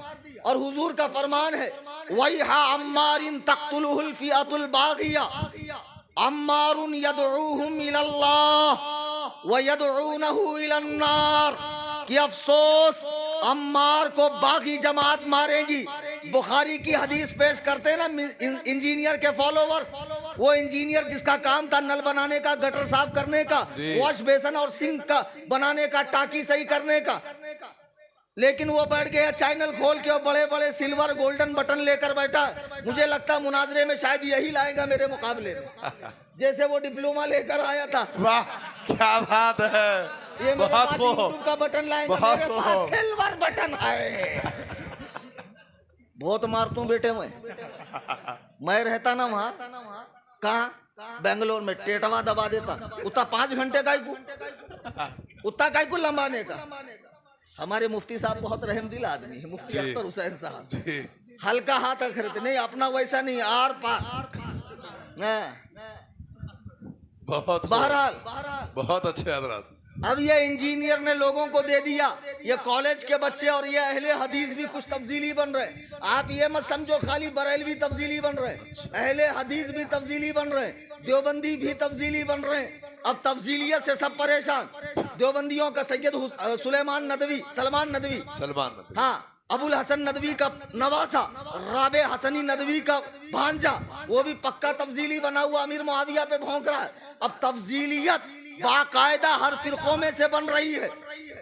और हुजूर का फरमान है, वैहा अम्मारिन तक़्तुलुहुल फ़िअतुल बाग़िया अम्मारुन यदऊहुम इलल्लाह व यदऊनहु इलन्नार। कि अफसोस, अम्मार को बागी जमात मारेगी। बुखारी की हदीस पेश करते ना इंजीनियर के फॉलोवर्स, वो इंजीनियर जिसका काम था नल बनाने का, गटर साफ करने का, वॉश बेसन और सिंक का बनाने का, टाकी सही करने का, लेकिन वो बैठ गया चैनल खोल के और बड़े बड़े सिल्वर गोल्डन बटन लेकर बैठा। मुझे लगता मुनाजरे में शायद यही लाएगा मेरे मुकाबले में, जैसे वो डिप्लोमा लेकर आया था। वाह, क्या बात है। ये बहुत यूट्यूब का बटन लाएगा, मेरे पास सिल्वर बटन है। बहुत मारतू बेटे मैं रहता ना वहाँ, कहाँ बेंगलोर में, टेटवा दबा देता। उतना 5 घंटे का उतना का लंबाने का। हमारे मुफ्ती साहब बहुत रहमदिल आदमी है, मुफ्ती अख्तर हुसैन साहब। हल्का हाथ खरीदते नहीं, अपना वैसा नहीं, आर पार। बहुत बहरहाल बहुत अच्छे हजरत। अब ये इंजीनियर ने लोगों को दे दिया, ये कॉलेज के बच्चे और ये अहले हदीस भी कुछ तब्दीली बन रहे। आप ये मत समझो खाली बरेलवी तब्दीली बन रहे, अहले हदीस भी तब्दीली बन रहे, देवबंदी भी तब्दीली बन रहे। अब तब्दीलियत से सब परेशान। देवबंदियों का सैयद सलमान नदवी, हाँ, अबुल हसन नदवी का नवासा, राबे हसनी नदवी का भांजा, वो भी पक्का तब्दीली बना हुआ अमीर मुआविया पे भौंक रहा है। अब तब्दीलियत बाकायदा हर फिरकों में से बन रही है।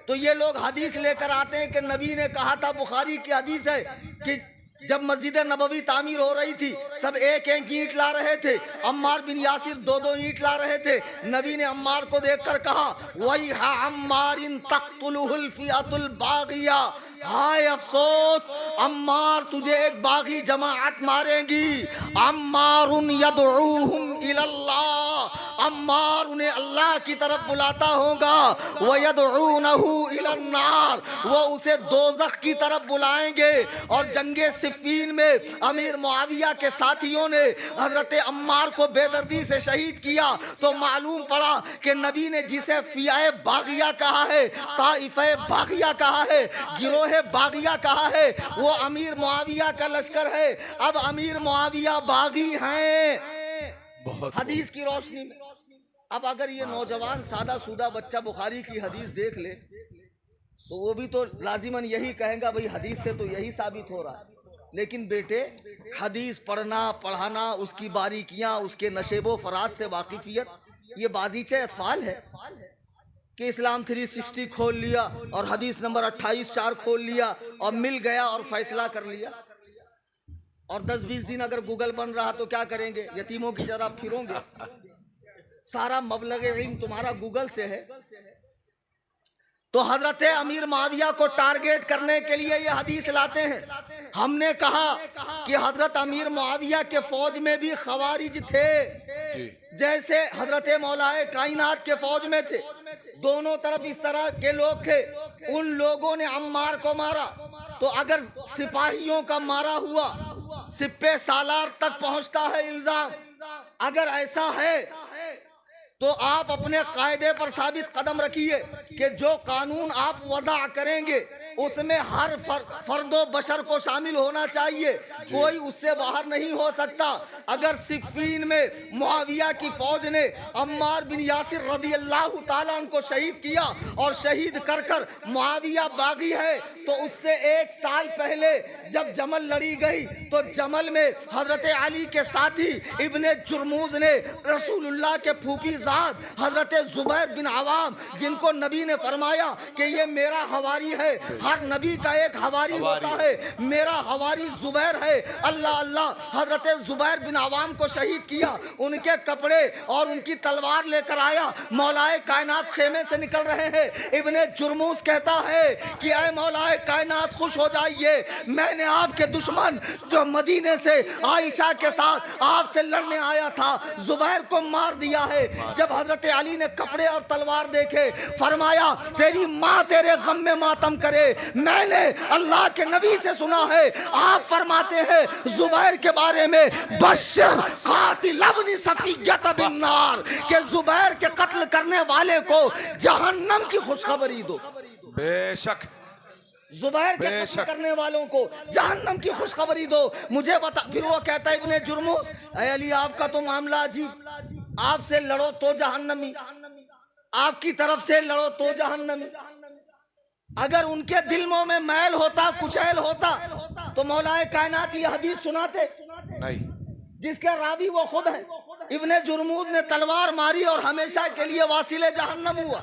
तो ये लोग हदीस लेकर आते हैं कि नबी ने कहा था, बुखारी की हदीस है कि जब मस्जिद नबवी तामीर हो रही थी सब एक एक ईंट ला रहे थे, अम्मार बिन यासिर दो दो ईंट ला रहे थे। नबी ने अम्मार को देखकर कहा, वही हा अम्मार इन तख्तुलुहुल फिअतुल बागिया, हाय अफसोस अम्मार तुझे एक बागी जमाअत मारेंगी। अम्मारुन यदऊहुम इलल्लाह, अम्मार उन्हें अल्लाह की तरफ बुलाता होगा। व यदऊनहु इलन्नार, वो उसे दोज़ख की तरफ बुलाएंगे। और जंगे सिफ़ीन में अमीर मुआविया के साथियों ने हजरत अम्मार को बेदर्दी से शहीद किया तो मालूम पड़ा कि नबी ने जिसे फियाए बागिया कहा है, ताइफे बागिया कहा है, गिरोह बागिया कहा है, वो अमीर मुआविया का लश्कर है। अब अमीर मुआविया बागी हैं हदीस की रोशनी में। अब अगर ये नौजवान सादा सूदा बच्चा बुखारी की हदीस देख ले तो वो भी तो लाजिमन यही कहेगा, भाई हदीस से तो यही साबित हो रहा है। लेकिन बेटे, हदीस पढ़ना पढ़ाना, उसकी बारीकियां, उसके नशेबो फराज से वाकिफियत, ये बाजीचे अतफाल है कि इस्लाम 360 खोल लिया और हदीस नंबर 28-4 खोल लिया और मिल गया और फैसला कर लिया। और 10-20 दिन अगर गूगल बन रहा तो क्या करेंगे? यतीमों की तरह फिरोगे। सारा मबलग इल्म तुम्हारा गूगल से है। तो हजरत अमीर मुआविया को टारगेट करने के लिए ये हदीस लाते हैं। हमने कहा कि हजरत अमीर मुआविया के फौज में भी खवारिज थे, जैसे हजरत मौलाए कायनात के फौज में थे। दोनों तरफ इस तरह के लोग थे। उन लोगों ने अम्मार को मारा तो अगर सिपाहियों का मारा हुआ सिप्पे सालार तक पहुंचता है इल्जाम। अगर ऐसा है तो आप अपने कायदे पर साबित कदम रखिए कि जो कानून आप वज़ा करेंगे उसमें हर फर्दो बशर को शामिल होना चाहिए, कोई उससे बाहर नहीं हो सकता। अगर सिफ़ीन में मुआविया की फौज ने अम्मार बिन यासिर रदी अल्लाह ताला को शहीद किया और शहीद कर कर मुआविया बागी है, तो उससे 1 साल पहले जब जमल लड़ी गई तो जमल में हजरत अली के साथी इब्ने जुर्मूज ने रसूलुल्लाह के फूफी ज़ाद हजरत जुबैर बिन अवाम, जिनको नबी ने फरमाया कि ये मेरा हवारी है, हर नबी का एक हवारी होता है, मेरा हवारी जुबैर है, अल्लाह अल्लाह, हजरत जुबैर बिन अवाम को शहीद किया। उनके कपड़े और उनकी तलवार लेकर आया। मौलाए कायनात खेमे से निकल रहे हैं। इब्ने जुर्मूस कहता है कि ऐ मौलाए कायनात खुश हो जाइए, मैंने आपके दुश्मन जो मदीने से आयशा के साथ आपसे लड़ने आया था जुबैर को मार दिया है। जब हजरत अली ने कपड़े और तलवार देखे फरमाया तेरी माँ तेरे गम में मातम करे। मैंने अल्लाह के नबी से सुना है, आप फरमाते हैं जुबैर के बारे में, बशर कातिल इब्न सफिय्यत बिन नार, के जुबैर के कत्ल करने वाले को जहन्नम की खुशखबरी दो। बेशक जुबैर के कत्ल करने वालों को जहन्नम की खुशखबरी दो, मुझे बता। फिर वो कहता है इब्ने जुर्मूस, ऐ अली आपका तो मामला अजीब, आपसे लड़ो तो जहन्नमी, आपकी तरफ से लड़ो तो जहन्नमी। अगर उनके दिलों में मैल होता, कुचैल होता तो मौलाए कायनात ये हदीस सुनाते नहीं, जिसके रावी वो खुद है। इब्ने जुर्मूज ने तलवार मारी और हमेशा के लिए वासिले जहन्नम हुआ।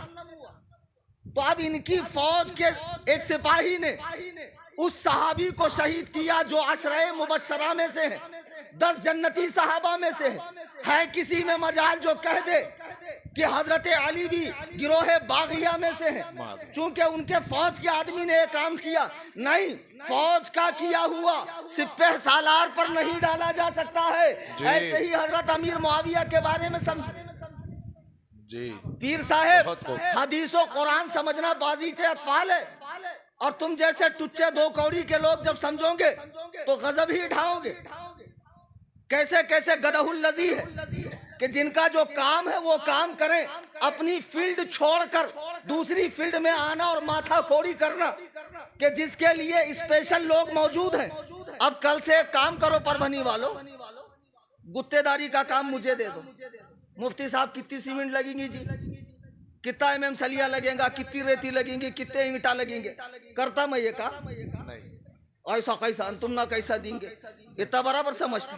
तो अब इनकी फौज के एक सिपाही ने उस सहाबी को शहीद किया जो अशरे मुबशरा में से है, 10 जन्नती सहाबा में से है किसी में मजाल जो कह दे कि हजरत अली भी गिरोह बागिया में से है, चूंकि उनके फौज के आदमी ने एक काम किया। नहीं, फौज का किया हुआ सिप्पे सालार पर नहीं डाला जा सकता है। ऐसे ही हजरत अमीर मुआविया के बारे में समझे जी। पीर साहेब, हदीसो कुरान समझना बाजीचे अतफाल है, और तुम जैसे टुच्चे 2 कौड़ी के लोग जब समझोगे तो गजब ही ढाओगे। कैसे कैसे गदहुल लजी है। कि जिनका जो काम है वो काम करें, अपनी फील्ड छोड़कर दूसरी फील्ड में आना और माथा खोड़ी करना, कि जिसके लिए स्पेशल लोग मौजूद हैं। अब कल से एक काम करो परभनी वालों, गुत्तेदारी का काम मुझे दे दो। मुफ्ती साहब कितनी सीमेंट लगेंगी जी, कितना एमएम सलिया लगेगा, कितनी रेती लगेंगी, कितने ईंटा लगेंगे, करता मैं ये काम? ऐसा कैसा तुम ना कैसा देंगे, इतना बराबर समझते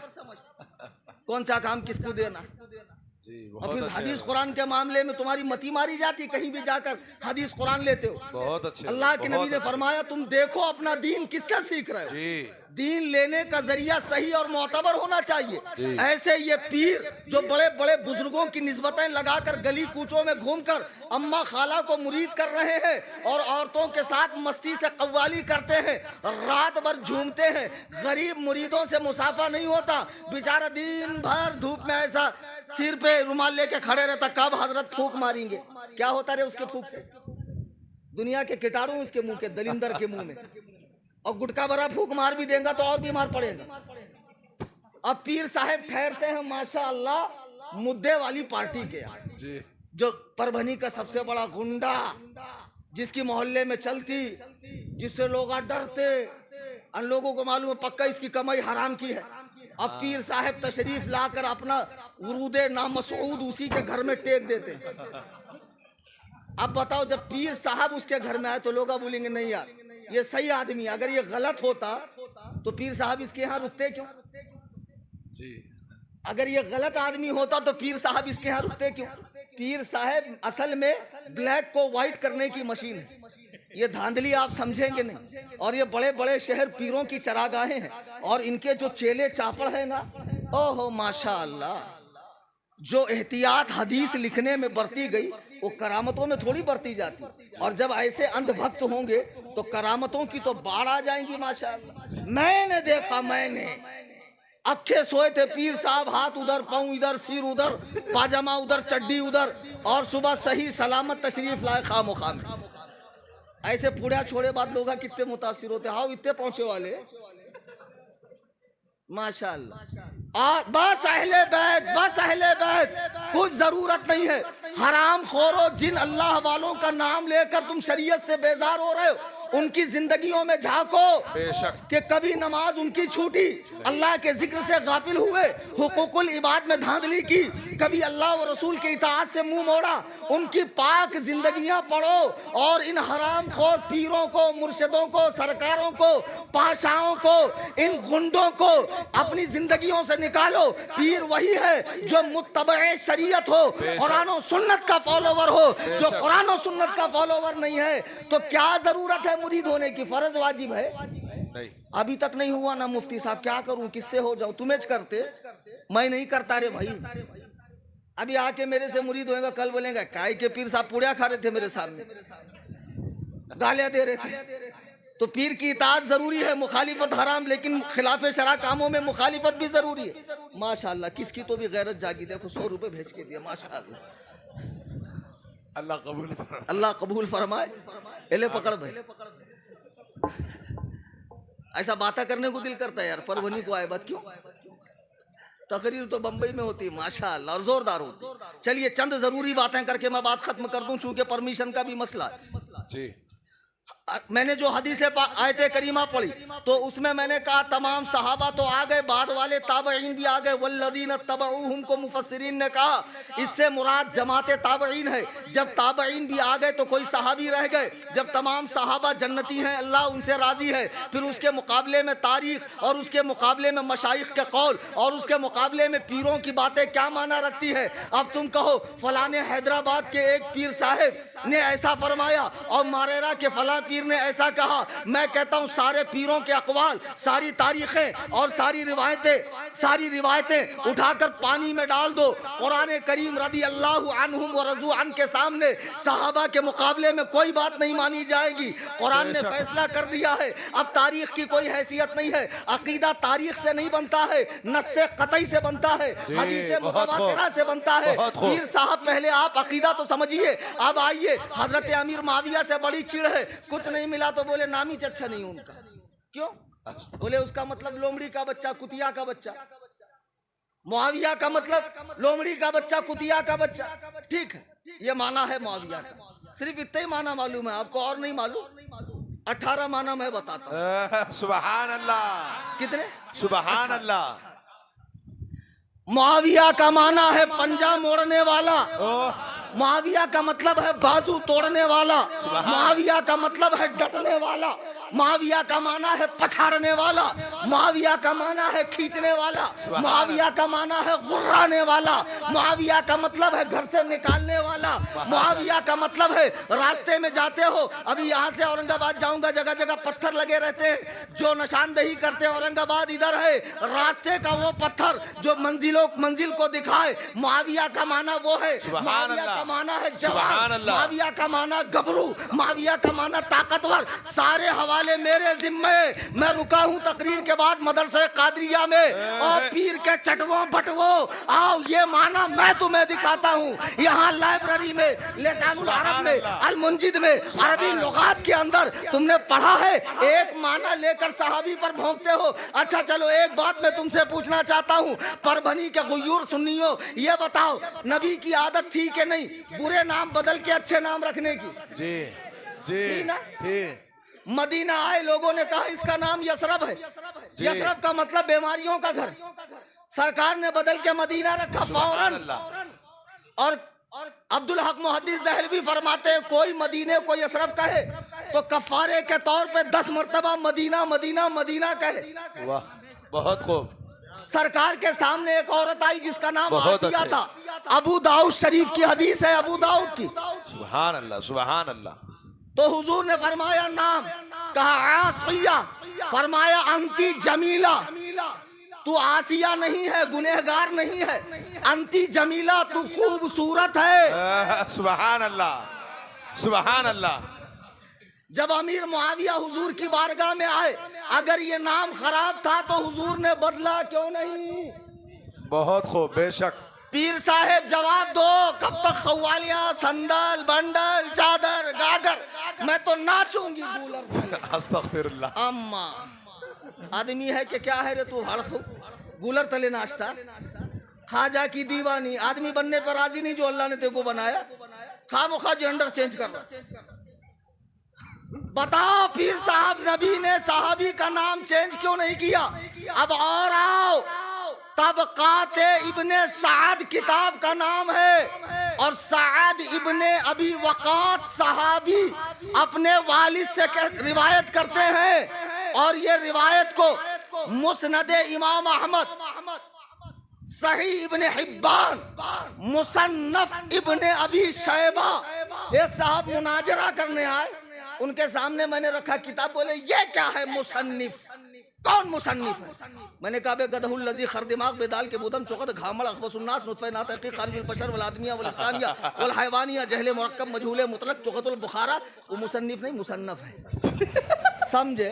कौन सा काम किसको देना। और फिर हदीस कुरान के मामले में तुम्हारी मती मारी जाती, कहीं भी जाकर हदीस कुरान लेते हो। बहुत अच्छे। अल्लाह के नबी ने फरमाया तुम देखो अपना दीन किससे सीख रहे हो। दीन लेने का जरिया सही और मोतबर होना चाहिए। ऐसे ये पीर जो बड़े बड़े बुजुर्गों की निस्बतें लगाकर गली कूचों में घूमकर अम्मा खाला को मुरीद कर रहे हैं और औरतों के साथ मस्ती से कव्वाली करते हैं, रात भर झूमते हैं, गरीब मुरीदों से मुसाफा नहीं होता। बेचारा दिन भर धूप में ऐसा सिर पे रुमाल लेके खड़े रहता, कब हजरत फूक मारेंगे। क्या होता रे उसके फूक से? दुनिया के कीटाणु उसके मुंह के, दलिंदर के मुंह में, और गुटका भरा फूक मार भी देगा तो और बीमार पड़ेगा। अब पीर साहब ठहरते हैं माशाअल्लाह मुद्दे वाली पार्टी के, जो परभनी का सबसे बड़ा गुंडा, जिसकी मोहल्ले में चलती, जिससे लोग डरते, उन लोगों को मालूम है पक्का इसकी कमाई हराम की है। अब पीर साहब तशरीफ लाकर अपना उरूदे नामसूद उसी के घर में टेक देते। अब बताओ जब पीर साहब उसके घर में आए तो लोग बोलेंगे नहीं यार ये सही आदमी, अगर ये गलत होता तो पीर साहब इसके यहाँ रुकते क्यों जी? अगर ये गलत आदमी होता तो पीर साहब इसके यहाँ रुकते क्यों? पीर साहब असल में ब्लैक को व्हाइट करने की मशीन है, ये धांधली आप समझेंगे नहीं। और ये बड़े बड़े शहर पीरों की चरागाहें हैं, और इनके जो चेले चापड़ है ना, ओहो माशाअल्लाह, जो एहतियात हदीस लिखने में बरती गई वो करामतों में थोड़ी बरती जाती। और जब ऐसे अंधभक्त होंगे तो करामतों की तो बाढ़ आ जाएंगी माशाअल्लाह। मैंने देखा, मैंने अक्खे सोए थे पीर साहब, हाथ उधर, पाँव इधर, सिर उधर, पाजामा उधर, चड्डी उधर, और सुबह सही सलामत तशरीफ लाए खामोखा में। ऐसे पुड़िया छोड़े बाद लोग कितने मुतासिर होते, हाँ इतने पहुंचे वाले माशाअल्लाह। और बस अहले बैत, बस अहले बैत, कुछ जरूरत नहीं है। हराम खोरो जिन अल्लाह वालों का नाम लेकर तुम शरीयत से बेजार हो रहे हो, उनकी जिंदगियों में झांको, बेशक कि कभी नमाज उनकी छूटी, अल्लाह के जिक्र से गाफिल हुए, हुकूकुल इबाद में धांधली की, कभी अल्लाह व रसूल के इताअत से मुंह मोड़ा, उनकी पाक जिंदगियां पढ़ो और इन हराम खोर पीरों को, मुर्शिदों को, सरकारों को, पाशाओं को, इन गुंडों को अपनी जिंदगियों से निकालो। पीर वही है जो मुत्तबए शरीयत हो, कुरान और सुन्नत का फॉलोवर हो। जो कुरान और सुन्नत का फॉलोवर नहीं है तो क्या जरूरत है मुरीद होने की? फर्ज वाजिब है नहीं, अभी तक नहीं हुआ ना मुफ्ती साहब, क्या करूं, किससे हो जाऊं? तुम्हें करते, मैं नहीं करता रे भाई। अभी आके मेरे से मुरीद होएगा, कल बोलेगा काय के पीर साहब पुड़िया खा रहे थे मेरे सामने, गालियां दे रहे थे। तो पीर की इताअत जरूरी है, मुखालिफत हराम, लेकिन खिलाफ शरा कामों में मुखालिफत भी जरूरी है। माशाअल्लाह किसकी तो भी गैरत जागी, देखो 100 रुपए भेज के दिया माशाअल्लाह। अल्लाह कबूल फरमाए। एले पकड़ भाई, ऐसा बातें करने को दिल करता है यार। परभनी को आए बात क्यों? तकरीर तो बंबई में होती है माशाअल्लाह और जोरदार होती। चलिए चंद जरूरी बातें करके मैं बात खत्म कर दूं, चूंकि परमिशन का भी मसला है जी। मैंने जो हदीस आयत करीमा पढ़ी तो उसमें मैंने कहा तमाम सहाबा तो आ गए, बाद वाले ताबईन भी आ गए, वल्लदीन तबऊहुम को मुफस्सिरीन ने कहा इससे मुराद जमात ताबईन है। जब ताबईन भी आ गए तो कोई सहाबी रह गए। जब तमाम सहाबा जन्नती हैं, अल्लाह उनसे राजी है, फिर उसके मुकाबले में तारीख और उसके मुकाबले में मशाइख के कौल और उसके मुकाबले में पीरों की बातें क्या माना रखती है। अब तुम कहो फलाने हैदराबाद के एक पीर साहब ने ऐसा फरमाया और मारेरा के फला पीर ने ऐसा कहा। मैं कहता हूं सारे पीरों के अकवाल, सारी तारीखें और सारी रिवायतें उठाकर पानी में डाल दो। कुरान करीम रदी अल्लाह अन्हुम व रज़ू अन के सामने सहाबा के मुकाबले में कोई बात नहीं मानी जाएगी। कुरान ने फैसला कर दिया है, अब तारीख की कोई हैसियत नहीं है। अकीदा तारीख से नहीं बनता है, नस्से कतई से बनता है, हदीस मुतवातिरा से बनता है। पीर साहब पहले आप अकीदा तो समझिए। अब आइए, हजरत अमीर माविया से बड़ी चिढ़ है, कुछ नहीं मिला तो बोले नामी अच्छा नहीं उनका। क्यों? बोले उसका मतलब लोमड़ी का बच्चा, कुतिया का बच्चा। मुआविया का मतलब लोमड़ी का बच्चा, कुतिया का बच्चा। ठीक है, ये माना है मुआविया का। सिर्फ इतना ही माना मालूम है आपको, और नहीं मालूम। 18 माना मैं बताता हूँ। सुबहान अल्लाह। कितने? सुबहान अल्लाह। मुआविया का माना है पंजा मोड़ने वाला। ओह, मुआविया का मतलब है बाजू तोड़ने वाला। मुआविया का मतलब है डटने वाला। मुआविया का माना है पछाड़ने वाला। मुआविया का माना है खींचने वाला। मुआविया का माना है गुर्राने वाला। मुआविया का मतलब है घर से निकालने वाला। मुआविया का मतलब है रास्ते में जाते हो, अभी यहाँ से औरंगाबाद जाऊंगा, जगह जगह पत्थर लगे रहते हैं जो निशानदेही करते हैं औरंगाबाद इधर है, रास्ते का वो पत्थर जो मंजिल को दिखाए। मुआविया का माना वो है। मुआविया का माना है जवान। मुआविया का माना गबरू। मुआविया का माना ताकतवर। सारे हवाले मेरे जिम्मे। मैं रुका हूँ तकरीर के बाद मदरसे कादरिया में, और पीर के चटवों बटवों आओ, ये माना मैं तुम्हें दिखाता हूँ। यहाँ लाइब्रेरी में, लिसानुल अरब में, अल मुंजिद में, अरबी लुगात के अंदर तुमने पढ़ा है। एक माना लेकर सहाबी पर भोंकते हो। अच्छा चलो, एक बात मैं तुमसे पूछना चाहता हूँ, परभनी के गुयूर सुन्नियों, ये बताओ नबी की आदत थी कि नहीं बुरे नाम बदल के अच्छे नाम रखने की? जी जी थी। मदीना आए, लोगों ने कहा इसका नाम यसरब है। यसरब का मतलब बीमारियों का घर। सरकार ने बदल के मदीना रखा फौरन। और अब्दुल हक मुहद्दिस दहलवी फरमाते हैं, कोई मदीने को यसरब कहे तो कफारे के तौर पे 10 मर्तबा मदीना मदीना मदीना कहे। वाह, बहुत खूब। सरकार के सामने एक औरत आई जिसका नाम आसिया था। अबू दाऊद शरीफ की हदीस है, अबू दाऊद की। सुभान अल्लाह, सुभान अल्लाह। तो हुजूर ने फरमाया नाम, कहा आसिया, फरमाया अंती जमीला, तू आसिया नहीं है, गुनहगार नहीं है, अंती जमीला, तू खूबसूरत है। सुभान अल्लाह, सुभान अल्लाह। जब अमीर मुआविया हुजूर की बारगाह में आए, अगर ये नाम खराब था तो हुजूर ने बदला क्यों नहीं? बहुत खूब, बेशक। पीर साहेब जवाब दो, कब तक खवालियां, संदल, बंडल, चादर, गागर, मैं तो नाचूंगी गूलर। अस्तगफिरुल्लाह। अम्मा आदमी है कि क्या है रे तू? हड़खू गूलर तले नाचता। खाजा की दीवानी, आदमी बनने पर राजी नहीं जो अल्लाह ने तेरे को बनाया। खामोखा जेंडर चेंज कर रहा। बताओ पीर साहब, नबी ने साहबी का नाम चेंज क्यों नहीं किया? अब और आओ, तबकाते इब्ने साद किताब का नाम है, और साद इब्ने अबी वकास सहाबी अपने वालिद से रिवायत करते हैं, और ये रिवायत को मुस्नद इमाम अहमद, सही इब्ने हिब्बान, मुसन्नफ इब्ने अबी शैबा। एक साहब मुनाजरा करने आए, उनके सामने मैंने रखा किताब, बोले ये क्या है मुसन्निफ? कौन मुसन्निफ है? मैंने कहा बे गदहुल लजी खर दिमाग बेदाल के बुदम चौकत घामड़ अखबस उन्नास नुतफे ना तहकीक खारिजुल बशर वल आदमिया वल इंसानिया वल हैवानिया जहले मुरक्कब मजहूल मुतलक चौकतुल बुखारा। वो मुसन्निफ नहीं, मुसन्नफ है। समझे?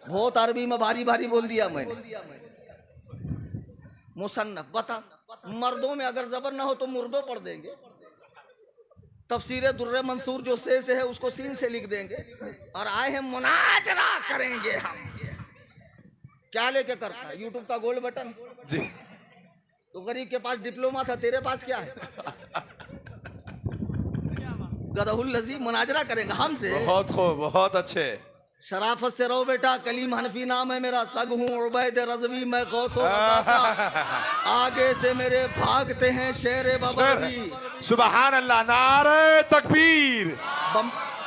बहुत अरबी में भारी भारी बोल दिया मैंने। मुसन्नफ बता, मर्दों में अगर जबर ना हो तो मुर्दों पढ़ देंगे। तफसीर दुर्रे मंसूर जो से है उसको सीन से लिख देंगे, और आए हैं मुनाजरा करेंगे हम। क्या लेके करता है? यूट्यूब का गोल्ड बटन जी। तो गरीब के पास डिप्लोमा था, तेरे पास क्या है? गदहुल लजी मुनाजरा करेंगे हमसे। बहुत खूब, बहुत अच्छे। शराफत से रहो बेटा, कलीम हनफी नाम है मेरा, सग हूँ उबैद रज़वी, मैं गौसो आगे से मेरे भागते हैं शेर बबरी। सुभान अल्लाह, नारे तकबीर।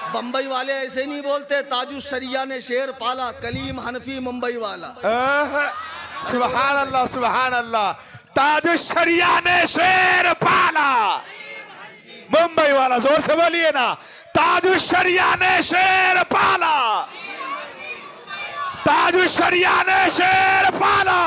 बम्बई वाले ऐसे नहीं बोलते, ताजु शरिया ने शेर पाला, कलीम हनफी मुंबई वाला। सुभान अल्लाह, सुभान अल्लाह। ताजु शरिया ने शेर पाला, मुंबई वाला। जोर से बोलिए ना, ताजु शरिया ने शेर पाला, ताजु शरिया ने शेर पाला।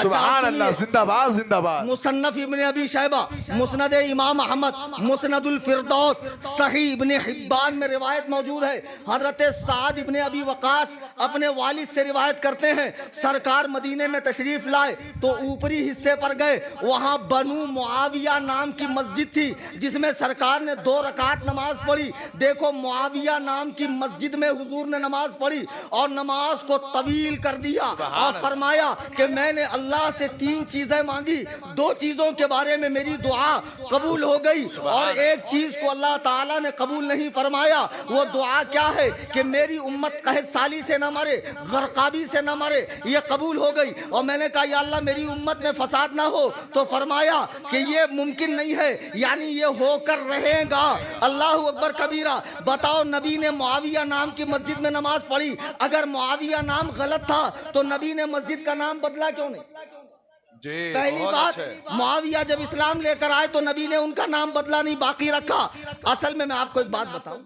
सुभान अल्लाह, जिंदाबाद जिंदाबाद। मुसन्नफ इब्ने अबी शैबा, मुस्नद इमाम अहमद, मुस्नदुल फिरदौस, सही इब्ने हिब्बान में रिवायत मौजूद है। हजरत साद इब्ने अबी वकास अपने वालिद से रिवायत करते हैं, सरकार मदीने में तशरीफ लाए तो ऊपरी हिस्से पर गए, वहाँ बनु मुआविया नाम की मस्जिद थी जिसमें सरकार ने 2 रकात नमाज पढ़ी। देखो, मुआविया नाम की मस्जिद में हुजूर ने नमाज पढ़ी और नमाज को तवील कर दिया और फरमाया कि मैंने अल्लाह से 3 चीजें मांगी, 2 चीजों के बारे में मेरी दुआ कबूल हो गई और एक चीज को अल्लाह ताला ने कबूल नहीं फरमाया। वो दुआ क्या है कि मेरी उम्मत कहत साली से न मरे, गरकाबी से न मरे, ये कबूल हो गई। और मैंने कहा या अल्लाह मेरी उम्मत में फसाद ना हो, तो फरमाया कि ये मुमकिन नहीं है, यानी ये होकर रहेगा। अल्लाह अकबर कबीरा। बताओ, नबी ने मुआविया नाम की मस्जिद में नमाज पढ़ी, अगर मुआविया नाम गलत था तो नबी ने मस्जिद का नाम बदला क्यों नहीं? जी, पहली बात, मुआविया जब इस्लाम लेकर आए तो नबी ने उनका नाम बदला नहीं, बाकी रखा। असल में मैं आपको एक बात बताऊं,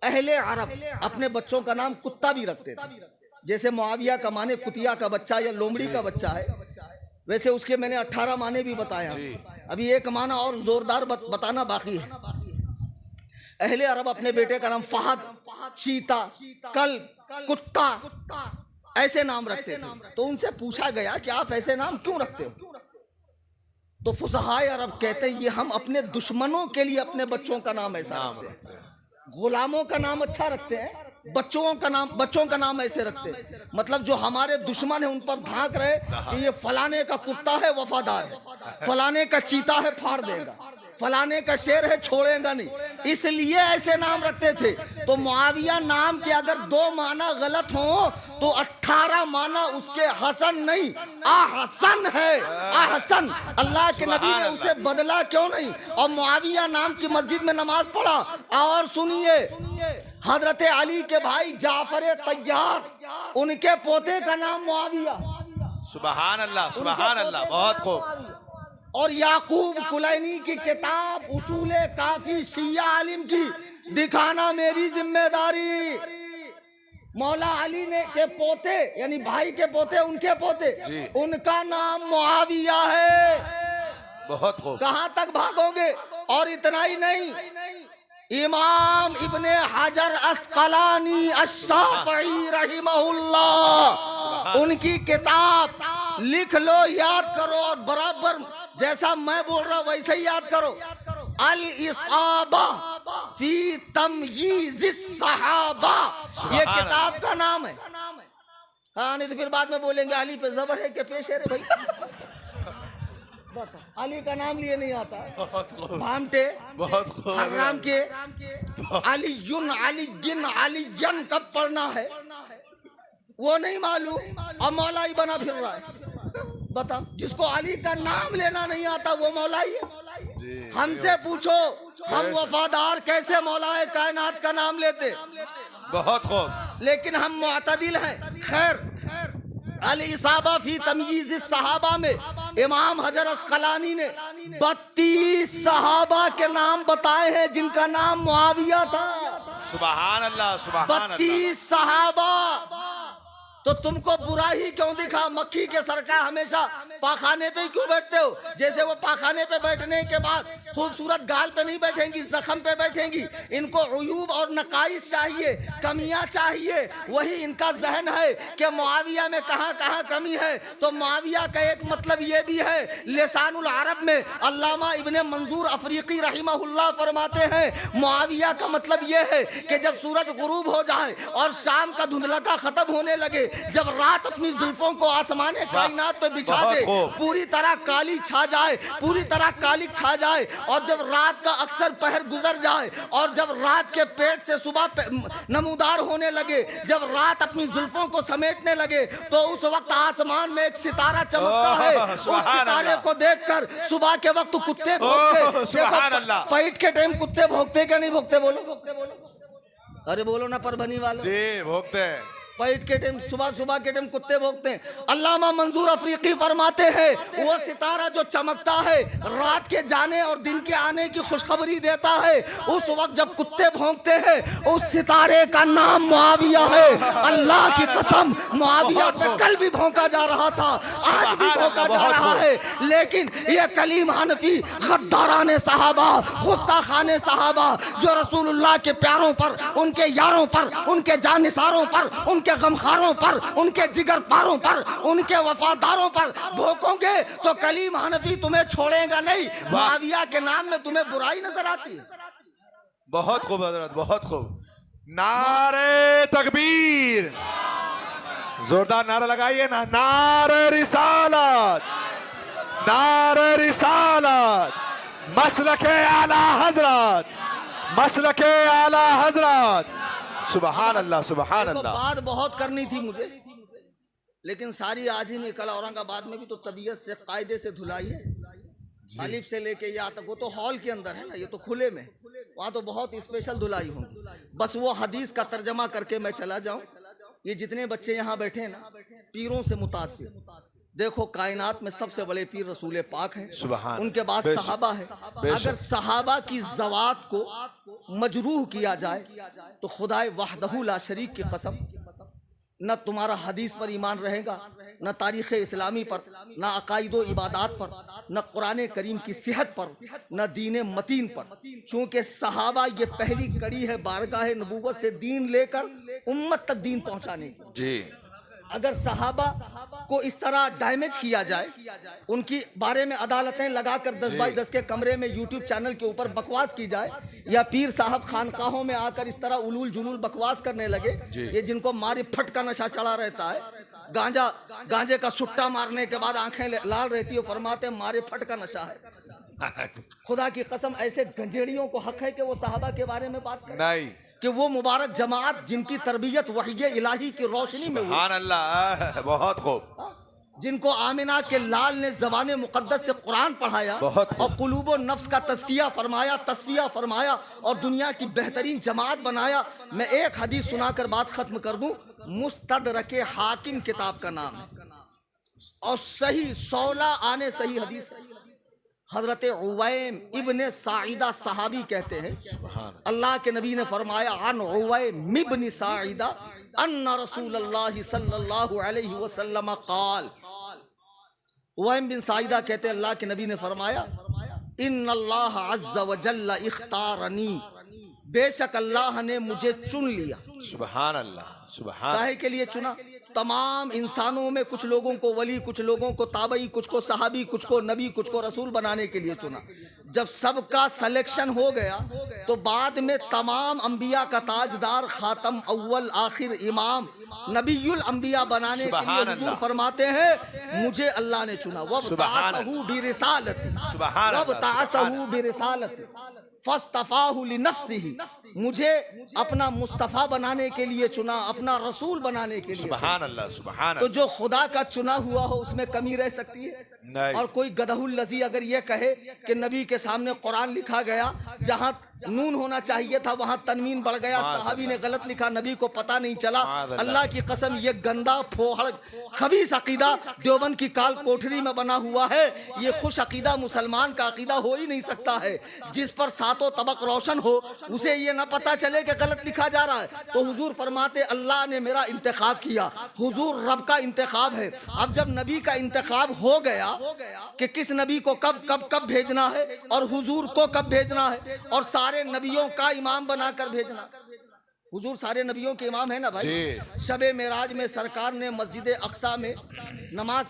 अहले अरब अपने बच्चों का नाम कुत्ता भी रखते थे। जैसे मुआविया का माने कुतिया का बच्चा या लोमड़ी का बच्चा है, वैसे उसके मैंने 18 माने भी बताया। अभी एक माना और जोरदार बताना बाकी है। अहले अरब अपने बेटे का नाम फहद, चीता, कल्ब, कुत्ता ऐसे नाम रखते थे। तो उनसे पूछा गया कि आप ऐसे नाम क्यों रखते हो? तो फुसहाए अरब कहते हैं ये हम अपने दुश्मनों के लिए अपने बच्चों का नाम ऐसा रखते हैं। गुलामों का नाम अच्छा रखते हैं, बच्चों का नाम ऐसे रखते हैं। मतलब जो हमारे दुश्मन है उन पर धाक रहे कि ये फलाने का कुत्ता है वफादार है, फलाने का चीता है फाड़ देगा, फलाने का शेर है छोड़ेगा नहीं, इसलिए ऐसे नाम रखते थे। तो मुआविया नाम के अगर 2 माना गलत हो तो 18 माना उसके हसन नहीं आहसन है। आहसन, अल्लाह के नबी ने उसे बदला क्यों नहीं? और मुआविया नाम की मस्जिद में नमाज पढ़ा। और सुनिए, हजरत अली के भाई जाफर तैयार, उनके पोते का नाम मुआविया। सुभान अल्लाह, सुभान अल्लाह, बहुत खूब। और याकूब कुलैनी की किताब उसूले काफी शिया आलिम की, दिखाना मेरी जिम्मेदारी। मौला अली ने के पोते यानी भाई के पोते, उनके पोते, उनका नाम मुआविया है। बहुत खूब। कहां तक भागोगे? और इतना ही नहीं, इमाम इब्ने हजर अस्कलानी अश-शाफ़िई रहमहुल्लाह, उनकी किताब लिख लो, याद करो और बराबर जैसा मैं बोल रहा हूं वैसे ही याद करो। अल इसाबा फी तमयीज़ सहाबा, ये किताब का नाम है। हाँ, नहीं तो फिर बाद में बोलेंगे अली पे जबर है कि पेश है रे भाई। अली का नाम लिए नहीं आता, भामटे हराम के अलीयुन अलीजिन अलीजन कब पढ़ना है वो नहीं मालूम और मौलाई बना फिर रहा है। बता, जिसको अली का नाम लेना नहीं आता वो मौलाई है। हमसे पूछो हम वफादार कैसे मौलाए कायनात का नाम लेते? बहुत खूब। लेकिन हम मुअतदिल हैं। खैर, अल इसाबा फी तमयीज़ सहाबा में इमाम हजर अस्कलानी ने 32 सहाबा के नाम बताए हैं जिनका नाम मुआविया था। सुभान अल्लाह, सुभान अल्लाह। 32 सहाबा। तो तुमको बुरा ही क्यों दिखा? मक्खी के सरका हमेशा पाखाने पे ही क्यों बैठते हो? जैसे वो पाखाने पे बैठने के बाद खूबसूरत गाल पे नहीं बैठेंगी, जख्म पे बैठेंगी। इनको उयूब और नकाइस चाहिए, कमियां चाहिए। वही इनका जहन है कि मुआविया में कहाँ कहाँ कमी है। तो मुआविया का एक मतलब ये भी है, लिसानुल अरब में अल्लामा इब्ने मंजूर अफरीकी रहमहुल्लाह फरमाते हैं मुआविया का मतलब ये है कि जब सूरज गुरूब हो जाए और शाम का धुंधलाता खत्म होने लगे, जब रात अपनी जुल्फों को आसमान कायनात पे बिछा दे, पूरी तरह काली छा जाए, पूरी तरह काली छा जाए, और जब रात का अक्सर पहर गुजर जाए और जब रात के पेट से सुबह नमूदार होने लगे, जब रात अपनी जुल्फों को समेटने लगे, तो उस वक्त आसमान में एक सितारा चमकता है। उस सितारे को देखकर सुबह के वक्त कुत्ते भौंकते, पैट के टाइम कुत्ते भौंकते क्या नहीं भौंकते? बोलो, अरे बोलो ना परभनी वालों। जी भौंकते हैं। पैट के टाइम सुबह सुबह के टाइम कुत्ते भौंकते हैं। अल्लामा मंजूर अफरीकी फरमाते हैं वो सितारा जो चमकता है रात के जाने और दिन के आने की खुशखबरी देता है, उस वक्त जब कुत्ते भौंकते हैं उस सितारे का नाम मुआविया है। अल्लाह की कसम मुआविया पे कल भी भौंका जा रहा था, आज भी भौंका जा रहा है, लेकिन ये कलीम हनफी गद्दाराने सहाबा, गुस्ताखाने सहाबा जो रसूलुल्लाह के प्यारों पर, उनके यारों पर, उनके जानिसारों पर, उनके गमखारों पर, उनके जिगर पारों पर, उनके वफादारों पर भोंकोगे तो कलीम हनफी तुम्हें छोड़ेगा नहीं। मुआविया के नाम में तुम्हें बुराई नजर आती है। बहुत खूब हजरत, बहुत खूब। नारे तकबीर, जोरदार नारा लगाइए ना। नारे रिसालत, नारे रिसालत, मसलके आला हजरत, मसलके आला हजरत। सुबहान अल्लाह, सुबहान अल्लाह। बात बहुत करनी थी मुझे, लेकिन सारी आज ही नहीं, कल औरंगाबाद में भी तो तबीयत से कायदे से धुलाई है, अलिफ से लेके या तक। वो तो हॉल के अंदर है ना, ये तो खुले में, वहाँ तो बहुत स्पेशल धुलाई होगी। बस वो हदीस का तर्जमा करके मैं चला जाऊं। ये जितने बच्चे यहाँ बैठे हैं ना, पीरों से मुतासिर, देखो कायनात में सबसे बड़े पीर रसूल पाक हैं, उनके बाद सहाबा है। अगर सहाबा की ज़वात को मजरूह किया जाए तो खुदाए वहदहू ला शरीक की कसम, न तुम्हारा हदीस पर ईमान रहेगा, न तारीख़ इस्लामी पर, न अकायदो इबादात पर, न कुरान करीम की सेहत पर, न दीन मतीन पर। चूँकि सहाबा ये पहली कड़ी है बारगाह नबूवत से दीन लेकर उम्मत तक दीन पहुँचाने की जी। अगर सहाबा को इस तरह डैमेज किया जाए, उनकी बारे में अदालतें लगाकर 10 बाई 10 के कमरे में यूट्यूब चैनल के ऊपर बकवास की जाए, या पीर साहब खानकाहों में आकर इस तरह उलूल जुलूल बकवास करने लगे, ये जिनको मारी फट का नशा चढ़ा रहता है, गांजे का सुट्टा मारने के बाद आंखें लाल रहती है, फरमाते मारे फट का नशा है। खुदा की कसम ऐसे गंजेड़ियों को हक है कि वो सहाबा के बारे में बात करें नहीं, कि वो मुबारक जमात जिनकी तरबियत वही इलाही की रोशनी में हुई, सुभान अल्लाह, बहुत खूब, जिनको आमिना के लाल ने ज़बान मुक़द्दस से कुरान पढ़ाया और कुलूबो नफ्स का तस्किया फरमाया, तस्फिया फरमाया और दुनिया की बेहतरीन जमात बनाया। मैं एक हदीस सुनाकर बात खत्म कर दूं। मुस्तदरक हाकिम किताब का नाम है और सही 16 आने सही हदीस है। हजरत उवैम इब्ने साइदा सहाबी कहते हैं, अल्लाह के नबी ने फरमाया अन उवैम इब्न साइदा अन्ना रसूलुल्लाह सल्लल्लाहु अलैहि वसल्लम क़ाल। उवैम बिन साइदा कहते हैं अल्लाह के नबी ने फरमाया इन्नल्लाह अज़्ज़ व जल्ल इख्तारनी, बेशक अल्लाह ने मुझे चुन लिया। सुभान अल्लाह, सुभान। काहे के लिए चुना? तमाम इंसानों में कुछ लोगों को वली, कुछ लोगों को ताबई, कुछ को सहाबी, कुछ को नबी, कुछ को रसूल बनाने के लिए चुना। जब सबका सिलेक्शन हो गया तो बाद में तमाम अंबिया का ताजदार, खातम अव्वल आखिर इमाम, नबीयुल अंबिया बनाने के लिए हुजूर फरमाते हैं मुझे अल्लाह ने चुना। वब्तासहू बिरिसालती, वब्तासहू बिरिसालती फस्तफाहु लिनफ्सिही, मुझे अपना मुस्तफ़ा बनाने के लिए चुना, अपना रसूल बनाने के लिए। सुभान अल्लाह, सुभान। तो जो खुदा का चुना हुआ हो उसमें कमी रह सकती है? नहीं। और कोई गदहुल लजी अगर ये कहे कि नबी के सामने कुरान लिखा गया, जहाँ नून होना चाहिए था वहाँ तनवीन बढ़ गया, सहाबी ने गलत लिखा, नबी को पता नहीं चला, अल्लाह की कसम ये गंदा फोहड़ खबीस अकीदा देवबंद की काल कोठरी में बना हुआ है। ये खुश अकीदा मुसलमान का अकीदा हो ही नहीं सकता है। जिस पर सातों तबक रोशन हो उसे ये ना पता चले कि गलत लिखा जा रहा है। तो हुजूर फरमाते अल्लाह ने मेरा इंतखाब किया, हुजूर रब का इंतखाब है। अब जब नबी का इंतखाब हो गया कि किस नबी को कब कब कब भेजना है और हुजूर को कब भेजना है और सारे नबियों का इमाम बनाकर भेजना। हुजूर सारे नबियों के इमाम है ना भाई। शबे मेराज में सरकार ने मस्जिद अक्सा में नमाज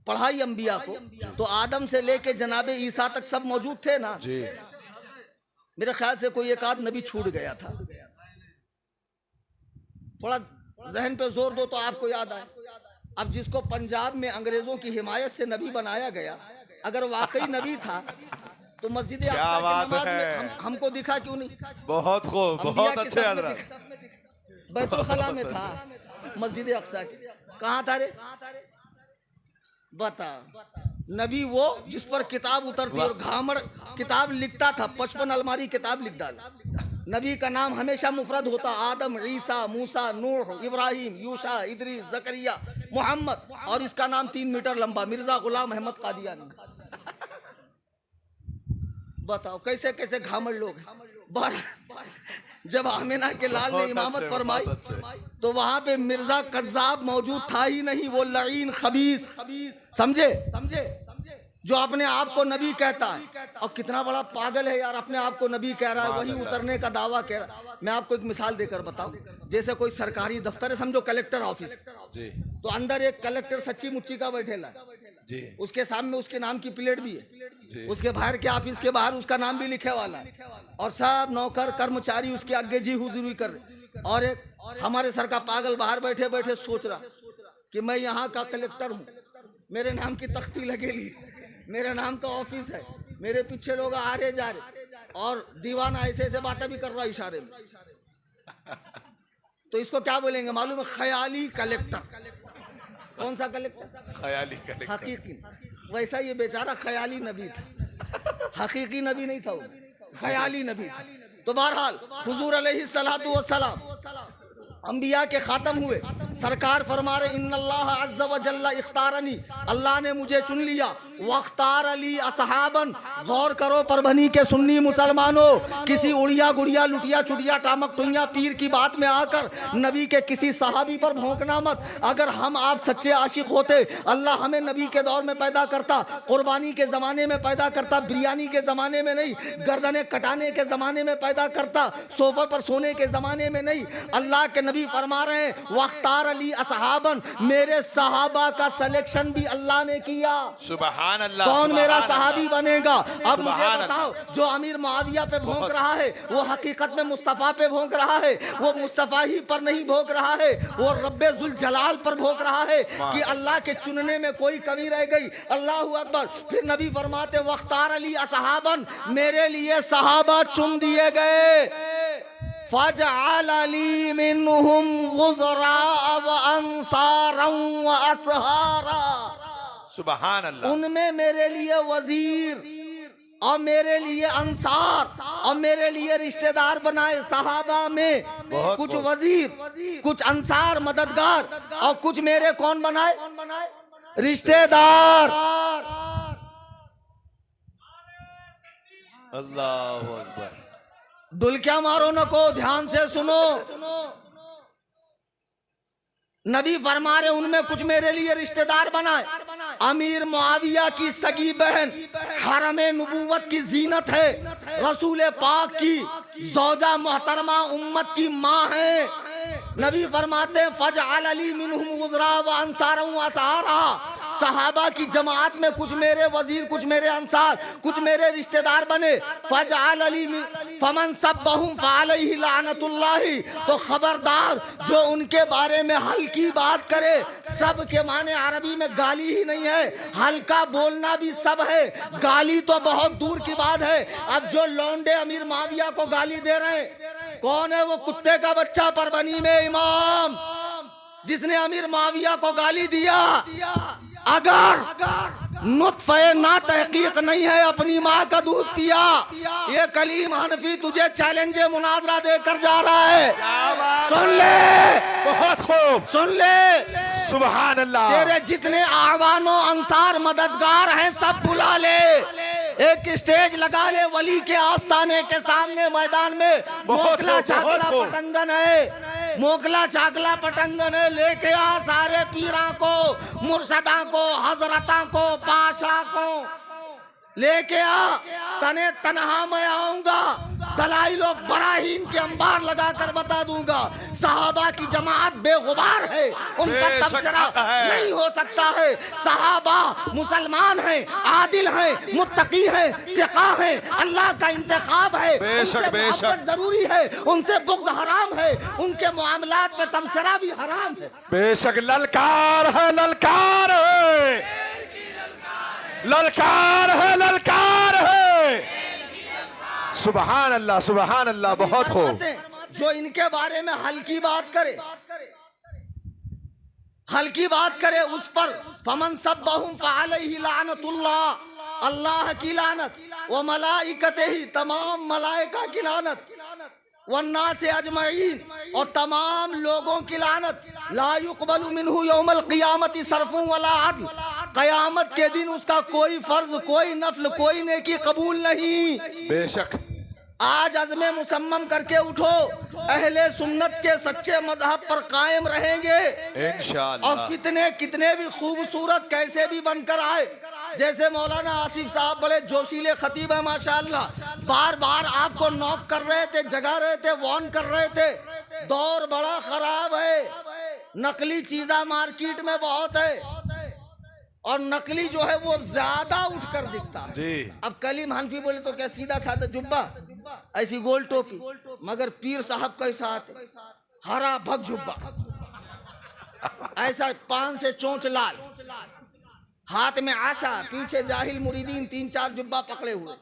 पढ़ाई अंबिया को, तो आदम से लेके जनाबे ईसा तक सब मौजूद थे ना जी। मेरे ख्याल से कोई एक आध नबी छूट गया था। थोड़ा जहन पे जोर दो तो आपको याद आए। अब जिसको पंजाब में अंग्रेजों की हिमायत से नबी बनाया गया, अगर वाकई नबी था तो मस्जिद अक्सा की नमाज में हमको दिखा क्यों नहीं? बहुत खूब, बहुत अच्छे हज़रत। बैतुल खला में था मस्जिद अक्सा की, कहाँ था रे? बता नबी वो जिस पर किताब उतरती और घामड़ किताब लिखता था, 55 अलमारी किताब लिख डाला। नबी का नाम हमेशा मुफरद होता, आदम, ईसा, मूसा, नूह, इब्राहिम, यूशा, इदरीस, जकरिया, मोहम्मद, और इसका नाम 3 मीटर लंबा, मिर्जा गुलाम अहमद कादियानी। बताओ कैसे कैसे घामड़ लोग। जब आमिना के लाल ने इमामत फरमाई तो वहां पे मिर्जा कज्जाब मौजूद था ही नहीं, वो लईन खबीस, समझे, जो अपने आप को नबी कहता है। और कितना बड़ा पागल है यार, अपने आप को नबी कह रहा है, वही उतरने का दावा कह रहा है। मैं आपको एक मिसाल देकर बताऊं, जैसे कोई सरकारी दफ्तर है, समझो कलेक्टर ऑफिस जी, तो अंदर एक कलेक्टर सच्ची मुच्ची का बैठेला जी, उसके सामने उसके नाम की प्लेट भी है, उसके बाहर के ऑफिस के बाहर उसका नाम भी लिखे वाला है, और सब नौकर कर्मचारी उसके आगे जी हुजूरी कर रहे। और एक हमारे सर का पागल बाहर बैठे बैठे सोच रहा कि मैं यहाँ का कलेक्टर हूँ, मेरे नाम की तख्ती लगेगी, मेरे नाम का ऑफिस है, मेरे पीछे लोग आ रहे जा रहे, और दीवाना ऐसे ऐसे बातें भी कर रहा है इशारे में। तो इसको क्या बोलेंगे मालूम है? ख्याली कलेक्टर। कौन सा कलेक्टर? ख्याली कलेक्टर। हकीकी। वैसा ये बेचारा ख्याली नबी था, हकीकी नबी नहीं था वो, ख्याली नबी था। तो बहरहाल हुजूर अलैहिस्सलातु वस्सलाम अंबिया के खातम हुए। सरकार फरमा रहे इन्नल्लाह अज़्ज़ व जल्ला इख्तारनी, अल्लाह ने मुझे चुन लिया, वख्तार अली असहाबन। गौर करो परभनी के सुन्नी मुसलमानों, किसी उड़िया गुड़िया लुटिया चुटिया टामक टुइया पीर की बात में आकर नबी के किसी सहाबी पर भौंकना मत। अगर हम आप सच्चे आशिक होते, अल्लाह हमें नबी के दौर में पैदा करता, कुर्बानी के ज़माने में पैदा करता, बिरयानी के ज़माने में नहीं, गर्दनें कटाने के ज़माने में पैदा करता, सोफे पर सोने के ज़माने में नहीं। अल्लाह के नबी फरमा रहे हैं वख्तार अली असहाबन, मेरे सहाबा का सिलेक्शन भी अल्लाह ने किया। सुभान अल्लाह। कौन मेरा सहाबी बनेगा? अब मुझे बताओ, जो अमीर मुआविया पे भौंक रहा है वो हकीकत में मुस्तफ़ा पे भौंक रहा है, वो मुस्तफ़ा ही पर नहीं भौंक रहा है, वो रब्बे जुल जलाल पर भौंक रहा है कि अल्लाह के चुनने में कोई कमी रह गई। अल्लाह अकबर। फिर नबी फरमाते वख्तार अली असहाबन, मेरे लिए सहाबा चुन दिए गए। फजअल अली मिनहुम गुज़रा व अंसारा व असहारा, सुभान अल्लाह। उनमें मेरे लिए वजीर और मेरे लिए अंसार और मेरे लिए रिश्तेदार बनाए। सहाबा में कुछ वजीर, कुछ अंसार मददगार, और कुछ मेरे कौन बनाए? रिश्तेदार। अल्लाहु अकबर। डुलक्या मारो न को, ध्यान से सुनो। नबी फरमा रहे उनमें कुछ मेरे लिए रिश्तेदार बनाए। अमीर मुआविया की सगी बहन, हरमे नबूवत की जीनत है, रसूल पाक की ज़ौजा मोहतरमा, उम्मत की माँ है। नबी फरमाते हैं फजअल अली मिनहुम गुज़रा व अंसारा व असहारा, सहाबा की जमात में कुछ मेरे वजीर, कुछ मेरे अंसार, कुछ मेरे रिश्तेदार बने। फजअल अली फमन सब्बहुम फअलैहि लानतुल्लाहि, तो खबरदार जो उनके बारे में हल्की बात करे, सब के माने अरबी में गाली ही नहीं है, हल्का बोलना भी सब है, गाली तो बहुत दूर की बात है। अब जो लौंडे अमीर मुआविया को गाली दे रहे हैं, कौन है? वो कुत्ते का बच्चा परबनी में इमाम, जिसने अमीर मुआविया को गाली दिया। अगर नुत्फ़े ना तहकीक नहीं है, अपनी माँ का दूध पिया। ये कलीम हनफी तुझे चैलेंज मुनाजरा देकर जा रहा है, सुन ले। बहुत खूब, सुन ले। सुभान अल्लाह। तेरे जितने आवानो अंसार मददगार हैं सब बुला ले, एक स्टेज लगा ले वली के आस्थाने के सामने मैदान में। मोकला चाकला पटंगन है, मोकला चाकला पटंगन है, लेके आ सारे पीरा को, मुर्शदा को, हजरता को, पाशा को लेके आ। तने तनहा मैं आऊंगा, दलाइलो बराहीन के अंबार लगाकर बता दूंगा। सहाबा की जमात बेगुबार है, उनका तबसरा नहीं हो सकता है। सहाबा मुसलमान हैं, आदिल हैं, मुत्तकी हैं, सिका हैं, अल्लाह का इंतखाब है। बेशक बेशक जरूरी है, उनसे बुग़्ज़ हराम है, उनके मामलात पे तबसरा भी हराम है। बेशक ललकार है, ललकार है, ललकार है, ललकार है। सुभान अल्लाह, सुभान अल्लाह। बहुत खूब। जो इनके बारे में हल्की बात करे, हल्की बात करे उस पर फमन सब्बहुम फअलैहि लानतुल्लाह, अल्लाह की लानत, व मलाइकतिही, तमाम मलाइका की लानत, वन्नास अजमईन, और तमाम लोगों की लानत, ला युक़बलु मिन्हु यौमल क़ियामति सरफुन वला अदल, क़यामत के दिन उसका कोई फर्ज, कोई नफल, कोई नेकी कबूल नहीं। बेशक आज अज़्म मुसम्मम करके उठो, अहले सुन्नत के सच्चे मजहब पर कायम रहेंगे इंशाअल्लाह। और फितने कितने भी खूबसूरत कैसे भी बनकर आए, जैसे मौलाना आसिफ साहब बड़े जोशीले खतीब है माशाअल्लाह, बार बार आपको नॉक कर रहे थे, जगा रहे थे, वार्न कर रहे थे, दौर बड़ा खराब है, नकली चीजा मार्केट में बहुत है और नकली जो है वो ज्यादा उठकर दिखता है जी। अब कलीम हनफी बोले तो क्या सीधा साधा जुब्बा, ऐसी गोल टोपी, मगर पीर साहब कैसा आते, हरा भग जुब्बा, ऐसा पान से चोंच लाल, हाथ में आशा, पीछे जाहिल मुरीदीन 3-4 जुब्बा पकड़े हुए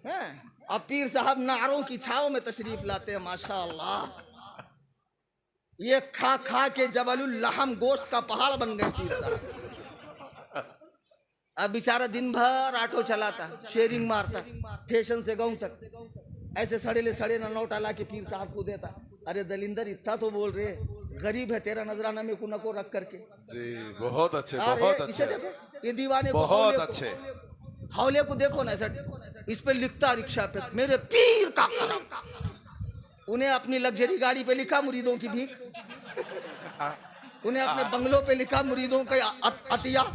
हैं। अब पीर साहब नारों की छाव में तशरीफ लाते हैं माशाअल्लाह। ये खा खा के जबलुल लहम गोश्त का पहाड़ बन गए पीर साहब। अब बेचारा दिन भर ऑटो चलाता, शेयरिंग मारता, स्टेशन से गांव तक, ऐसे सड़े ना नोट ला के पीर साहब को देता। अरे दलिंदर इतना तो बोल रहे, गरीब है, तेरा नजराना में कुना को रख करके जी। बहुत अच्छे, बहुत अच्छे, ये दीवाने बहुत अच्छे। हौले को देखो ना, ऐसा इस पे लिखता रिक्शा पे मेरे पीर का करम, उन्हें अपनी लग्जरी गाड़ी पे लिखा मुरीदों की भीख, उन्हें अपने बंगलों पे लिखा मुरीदों का अतिया।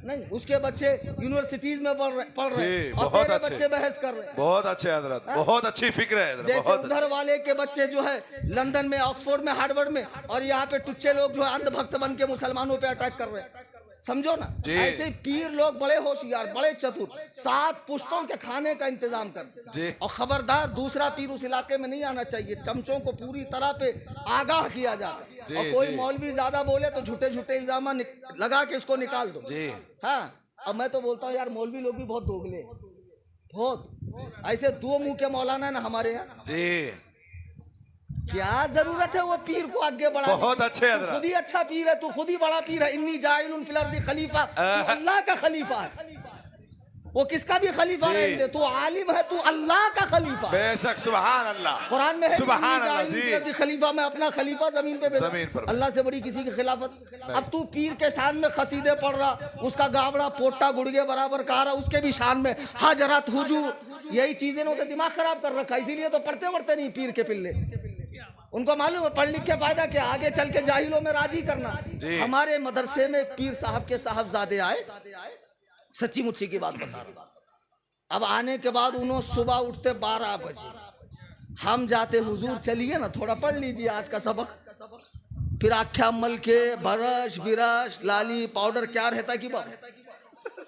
नहीं, उसके बच्चे यूनिवर्सिटीज में पढ़ रहे हैं और तेरे बच्चे बहस कर रहे हैं। बहुत अच्छे हजरत, बहुत अच्छी फिक्र है हजरत, जैसे बहुत उधर वाले के बच्चे जो है लंदन में, ऑक्सफोर्ड में, हार्वर्ड में, और यहाँ पे टुच्चे लोग जो है अंधभक्त बन के मुसलमानों पे अटैक कर रहे हैं, समझो ना। ऐसे पीर लोग बड़े होशियार, बड़े चतुर, 7 पुश्तों के खाने का इंतजाम करते, और खबरदार दूसरा पीर उस इलाके में नहीं आना चाहिए। चमचों को पूरी तरह पे आगाह किया जाता है, और कोई मौलवी ज्यादा बोले तो झूठे झूठे इल्जाम लगा के इसको निकाल दो जी। हाँ, अब मैं तो बोलता हूँ यार, मौलवी लोग भी बहुत दोगले, बहुत ऐसे दो मुंह के मौलाना है ना हमारे यहाँ जी। क्या जरूरत है वो पीर को आगे बढ़ा? बहुत अच्छे हजरत, खुद ही अच्छा पीर है, तू खुद ही बड़ा पीर है। इन्नी जाइलुन फिल अर्दी खलीफा, तू अल्लाह का खलीफा है। वो किसका भी खलीफा नहीं है, तू आलिम है, तू अल्लाह का खलीफा। बेशक, सुभान अल्लाह, कुरान में है सुभान अल्लाह जी। खलीफा में अपना खलीफा जमीन पे अल्लाह से बड़ी किसी की खिलाफत। अब तू पीर के शान में खसीदे पढ़ रहा, उसका गावड़ा पोटा गुड़गे बराबर कहा रहा, उसके भी शान में हाजरत हुजूर, यही चीजें ना, तो दिमाग खराब कर रखा, इसीलिए तो पढ़ते पढ़ते नहीं पीर के पिल्ले। उनको मालूम है पढ़ लिख के फायदा क्या, आगे चल के जाहिलों में राजी करना। हमारे मदरसे में पीर साहब के साहबजादे आए, सच्ची मुच्ची की बात बता रहा। अब आने के बाद उन्होंने सुबह उठते 12 बजे, हम जाते हुजूर चलिए ना थोड़ा पढ़ लीजिए आज का सबक। फिर आख्या मल के ब्रश बिरश लाली पाउडर क्या रहता कि बात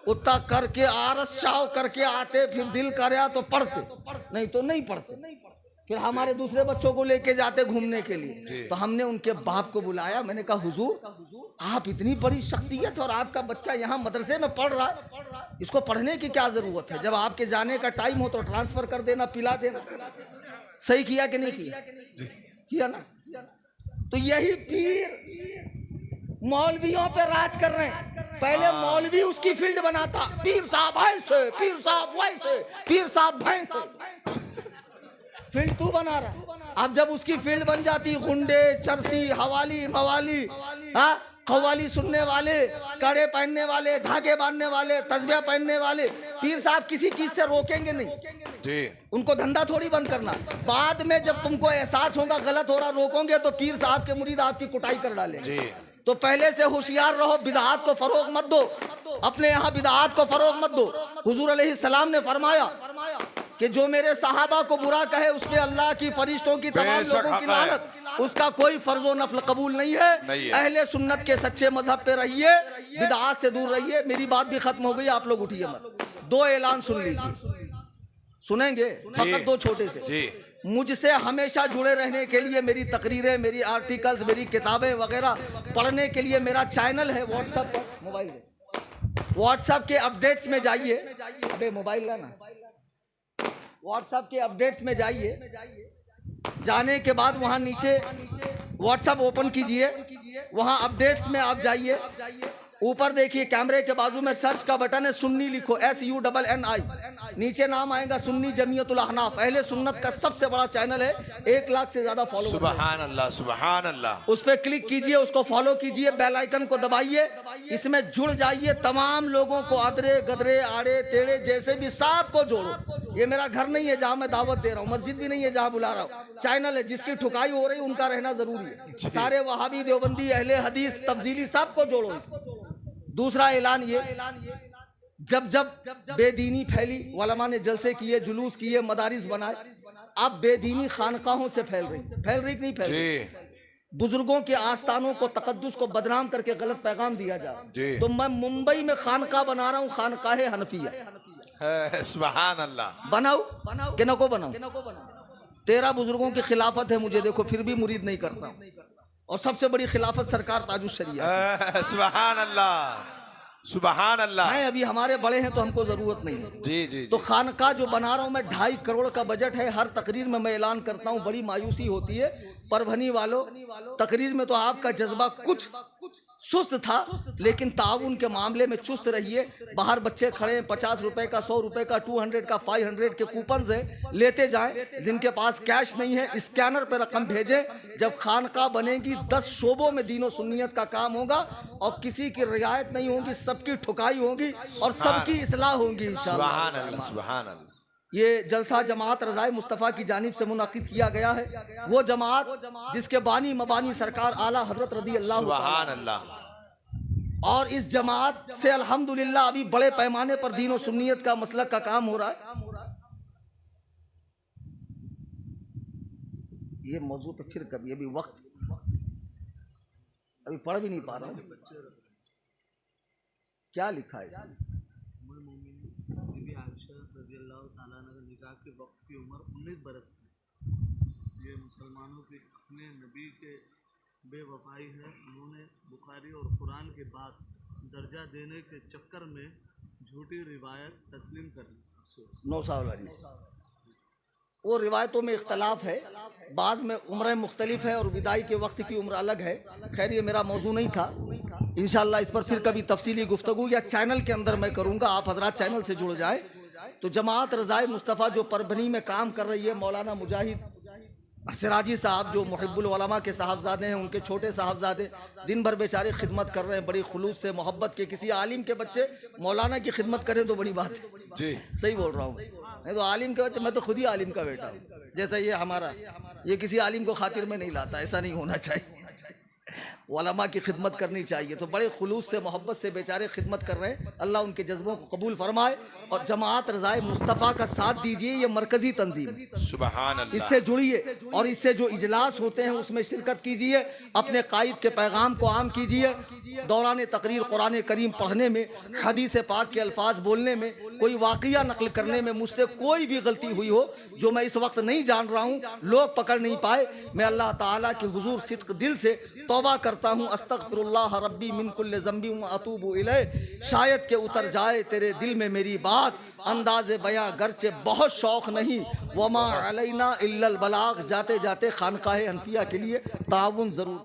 उतना करके आरस चाव करके आते, फिर दिल करे तो पढ़ते, नहीं तो नहीं पढ़ते। फिर हमारे दूसरे बच्चों को लेके जाते घूमने के लिए, तो हमने उनके बाप को बुलाया, मैंने कहा हुजूर आप इतनी बड़ी शख्सियत और आपका बच्चा यहाँ मदरसे में पढ़ रहा है, इसको पढ़ने की क्या जरूरत है? जब आपके जाने का टाइम हो तो ट्रांसफर कर देना, पिला देना। सही किया कि नहीं किया? किया ना। तो यही पीर मौलवियों पे राज कर रहे हैं। पहले मौलवी उसकी फील्ड बनाता, पीर साहब ऐसे, पीर साहब वैसे, पीर साहब भैंसे, फील्ड तू बना रहा। अब जब उसकी फील्ड बन जाती, गुंडे चरसी हवाली मवाली, कव्वाली सुनने वाले, कड़े पहनने वाले, धागे बांधने वाले, तस्बीह पहनने वाले, पीर साहब किसी चीज से रोकेंगे नहीं जी। उनको धंधा थोड़ी बंद करना। बाद में जब तुमको एहसास होगा गलत हो रहा, रोकोगे तो पीर साहब के मुरीद आपकी कुटाई कर डालेंगे। तो पहले से होशियार रहो, बिदआत को फरोग मत दो, अपने यहाँ बिदआत को फरोग मत दो। हुजूर अलैहिस्सलाम ने फरमाया कि जो मेरे सहाबा को बुरा कहे उस पे अल्लाह की फरिश्तों की तमाम लोगों की लानत, उसका कोई फर्जो नफल कबूल नहीं है। अहले सुन्नत के सच्चे मजहब पे रहिए, बिदआत से दूर रहिए। मेरी बात भी खत्म हो गई, आप लोग उठिए मत। 2 ऐलान सुन लीजिए, सुनेंगे फकत 2 छोटे से। मुझसे हमेशा जुड़े रहने के लिए मेरी तकरीरें, मेरी आर्टिकल्स, मेरी किताबें वगैरह पढ़ने के लिए मेरा चैनल है व्हाट्सएप पर, मोबाइल में व्हाट्सएप के अपडेट्स में जाइए। अबे मोबाइल लाना, व्हाट्सएप के अपडेट्स में जाइए। जाने के बाद वहां नीचे व्हाट्सएप ओपन कीजिए, वहां अपडेट्स में आप जाइए, ऊपर देखिए कैमरे के बाजू में सर्च का बटन है, सुन्नी लिखो, SUNNI, नीचे नाम आएगा सुन्नी जमीयतुल अहनाफ, अहले सुन्नत का सबसे बड़ा चैनल है, 1 लाख से ज्यादा फॉलोअर। सुभान अल्लाह, सुभान अल्लाह। उस पर क्लिक कीजिए, उसको फॉलो कीजिए, बेल आइकन को दबाइए, इसमें जुड़ जाइए। तमाम लोगों को, अदरे गदरे आड़े टेढ़े जैसे भी, सबको जोड़ो। ये मेरा घर नहीं है जहां मैं दावत दे रहा हूँ, मस्जिद भी नहीं है जहां बुला रहा हूँ, चैनल है। जिसकी ठुकाई हो रही उनका रहना जरूरी है। सारे वहाबी, देवबंदी, अहले हदीस, तब्जीली, सबको जोड़ो। दूसरा ऐलान ये, जब जब बेदीनी फैली, उलमा ने जलसे किए, जुलूस किए, मदारिस बनाए, अब बेदीनी खानकाहों से फैल रही कि नहीं फैल रही? बुजुर्गों के आस्थानों को, तकद्दुस को बदनाम करके गलत पैगाम दिया जाए। तो मैं मुंबई में खानका बना रहा हूँ, खानकाहे हनफिया। सुभान अल्लाह। बनाओ कि नको बनाओ? 13 बुजुर्गों की खिलाफत है मुझे, देखो फिर भी मुरीद नहीं करता हूँ। और सबसे बड़ी खिलाफत सरकार ताजुश शरिया। सुभान अल्लाह, सुभान अल्लाह। है, अभी हमारे बड़े हैं तो हमको जरूरत नहीं है। जी। तो खानका जो बना रहा हूं मैं, 2.5 करोड़ का बजट है। हर तकरीर में मैं ऐलान करता हूं, बड़ी मायूसी होती है परभनी वालों, तकरीर में तो आपका जज्बा कुछ सुस्त था, लेकिन ताउन के मामले में चुस्त रहिए। बाहर बच्चे खड़े हैं, 50 रुपए का, 100 रुपए का, 200 का, 500 के कूपन से लेते जाएं। जिनके पास कैश नहीं है, स्कैनर पे रकम भेजें। जब खानका बनेगी, 10 शोबों में दीनो सुन्नियत का काम होगा और किसी की रियायत नहीं होगी, सबकी ठुकाई होगी और सबकी इस्लाह होगी इंशाअल्लाह। सुभान अल्लाह, सुभान अल्लाह। ये जलसा जमात रज़ाए मुस्तफ़ा की जानिब से मुनाकिद किया गया है। वो जमात जिसके बानी मबानी सरकार आला हजरत रज़ी अल्लाह, सुभान अल्लाह। और इस जमात से अल्हम्दुलिल्लाह अभी बड़े पैमाने पर दीन और सुन्नियत का मसलक का काम हो रहा है। ये मौजू पे फिर कभी, अभी वक्त, अभी पढ़ भी नहीं पा रहा हूँ। क्या लिखा है इसमें? के वक्त की उम्र 19 बरस थी। ये मुसलमानों के अपने नबी के बेवफाई है। उन्होंने बुखारी और कुरान के बाद दर्जा देने के चक्कर में झूठी रिवायत तस्लीम कर ली। 9 साल वाली वो रिवायतों में इख्तलाफ है, बाज़ में उम्र मुख्तलिफ है और विदाई के वक्त की उम्र अलग है। खैर ये मेरा मौजू नहीं था, इंशाअल्लाह इस पर फिर कभी तफसीली गुफ्तगू या चैनल के अंदर मैं करूँगा। आप हजरात चैनल से जुड़ जाए। तो जमात रज़ाए मुस्तफ़ा जो परभनी में काम कर रही है, मौलाना मुजाहिद सिराजी साहब जो मुहिब्बुल उलमा के साहबजादे हैं, उनके छोटे साहबजादे दिन भर बेचारे खिदमत कर रहे हैं बड़ी खुलूस से, मोहब्बत के। किसी आलिम के बच्चे मौलाना की खिदमत करें तो बड़ी बात है जी। सही बोल रहा हूँ, नहीं तो आलिम के बच्चे, मैं तो खुद ही आलिम का बेटा हूँ। जैसा ये हमारा, ये किसी आलिम को खातिर में नहीं लाता, ऐसा नहीं होना चाहिए। उलमा की खिदमत करनी चाहिए। तो बड़े खुलूस से, मोहब्बत से बेचारे खिदमत कर रहे हैं। अल्लाह उनके जज्बों को कबूल फरमाए और जमात रज़ाए मुस्तफ़ा का साथ दीजिए। ये मरकजी तंजीम, सुभान अल्लाह, इससे जुड़िए और इससे जो इजलास होते हैं उसमें शिरकत कीजिए। अपने कायद के पैगाम को आम कीजिए। दौरान तकरीर कुरान करीम पढ़ने में, हदीस पाक के अल्फाज बोलने में, कोई वाक़िया नकल करने में मुझसे कोई भी गलती हुई हो जो मैं इस वक्त नहीं जान रहा हूँ, लोग पकड़ नहीं पाए, मैं अल्लाह ताला के हुजूर सिद्क़ दिल से तौबा करता हूँ। अस्तग़फिरुल्लाह रब्बी मिन कुल्लि ज़ंबी व अतूबु इलैह। शायद के उतर जाए तेरे दिल में मेरी बात, अंदाज़े बयां गरचे बहुत शौक़ नहीं, वमा अलैना इल्लल बलाग। जाते जाते खानकाहे हनफिया के लिए ताउन ज़रूर।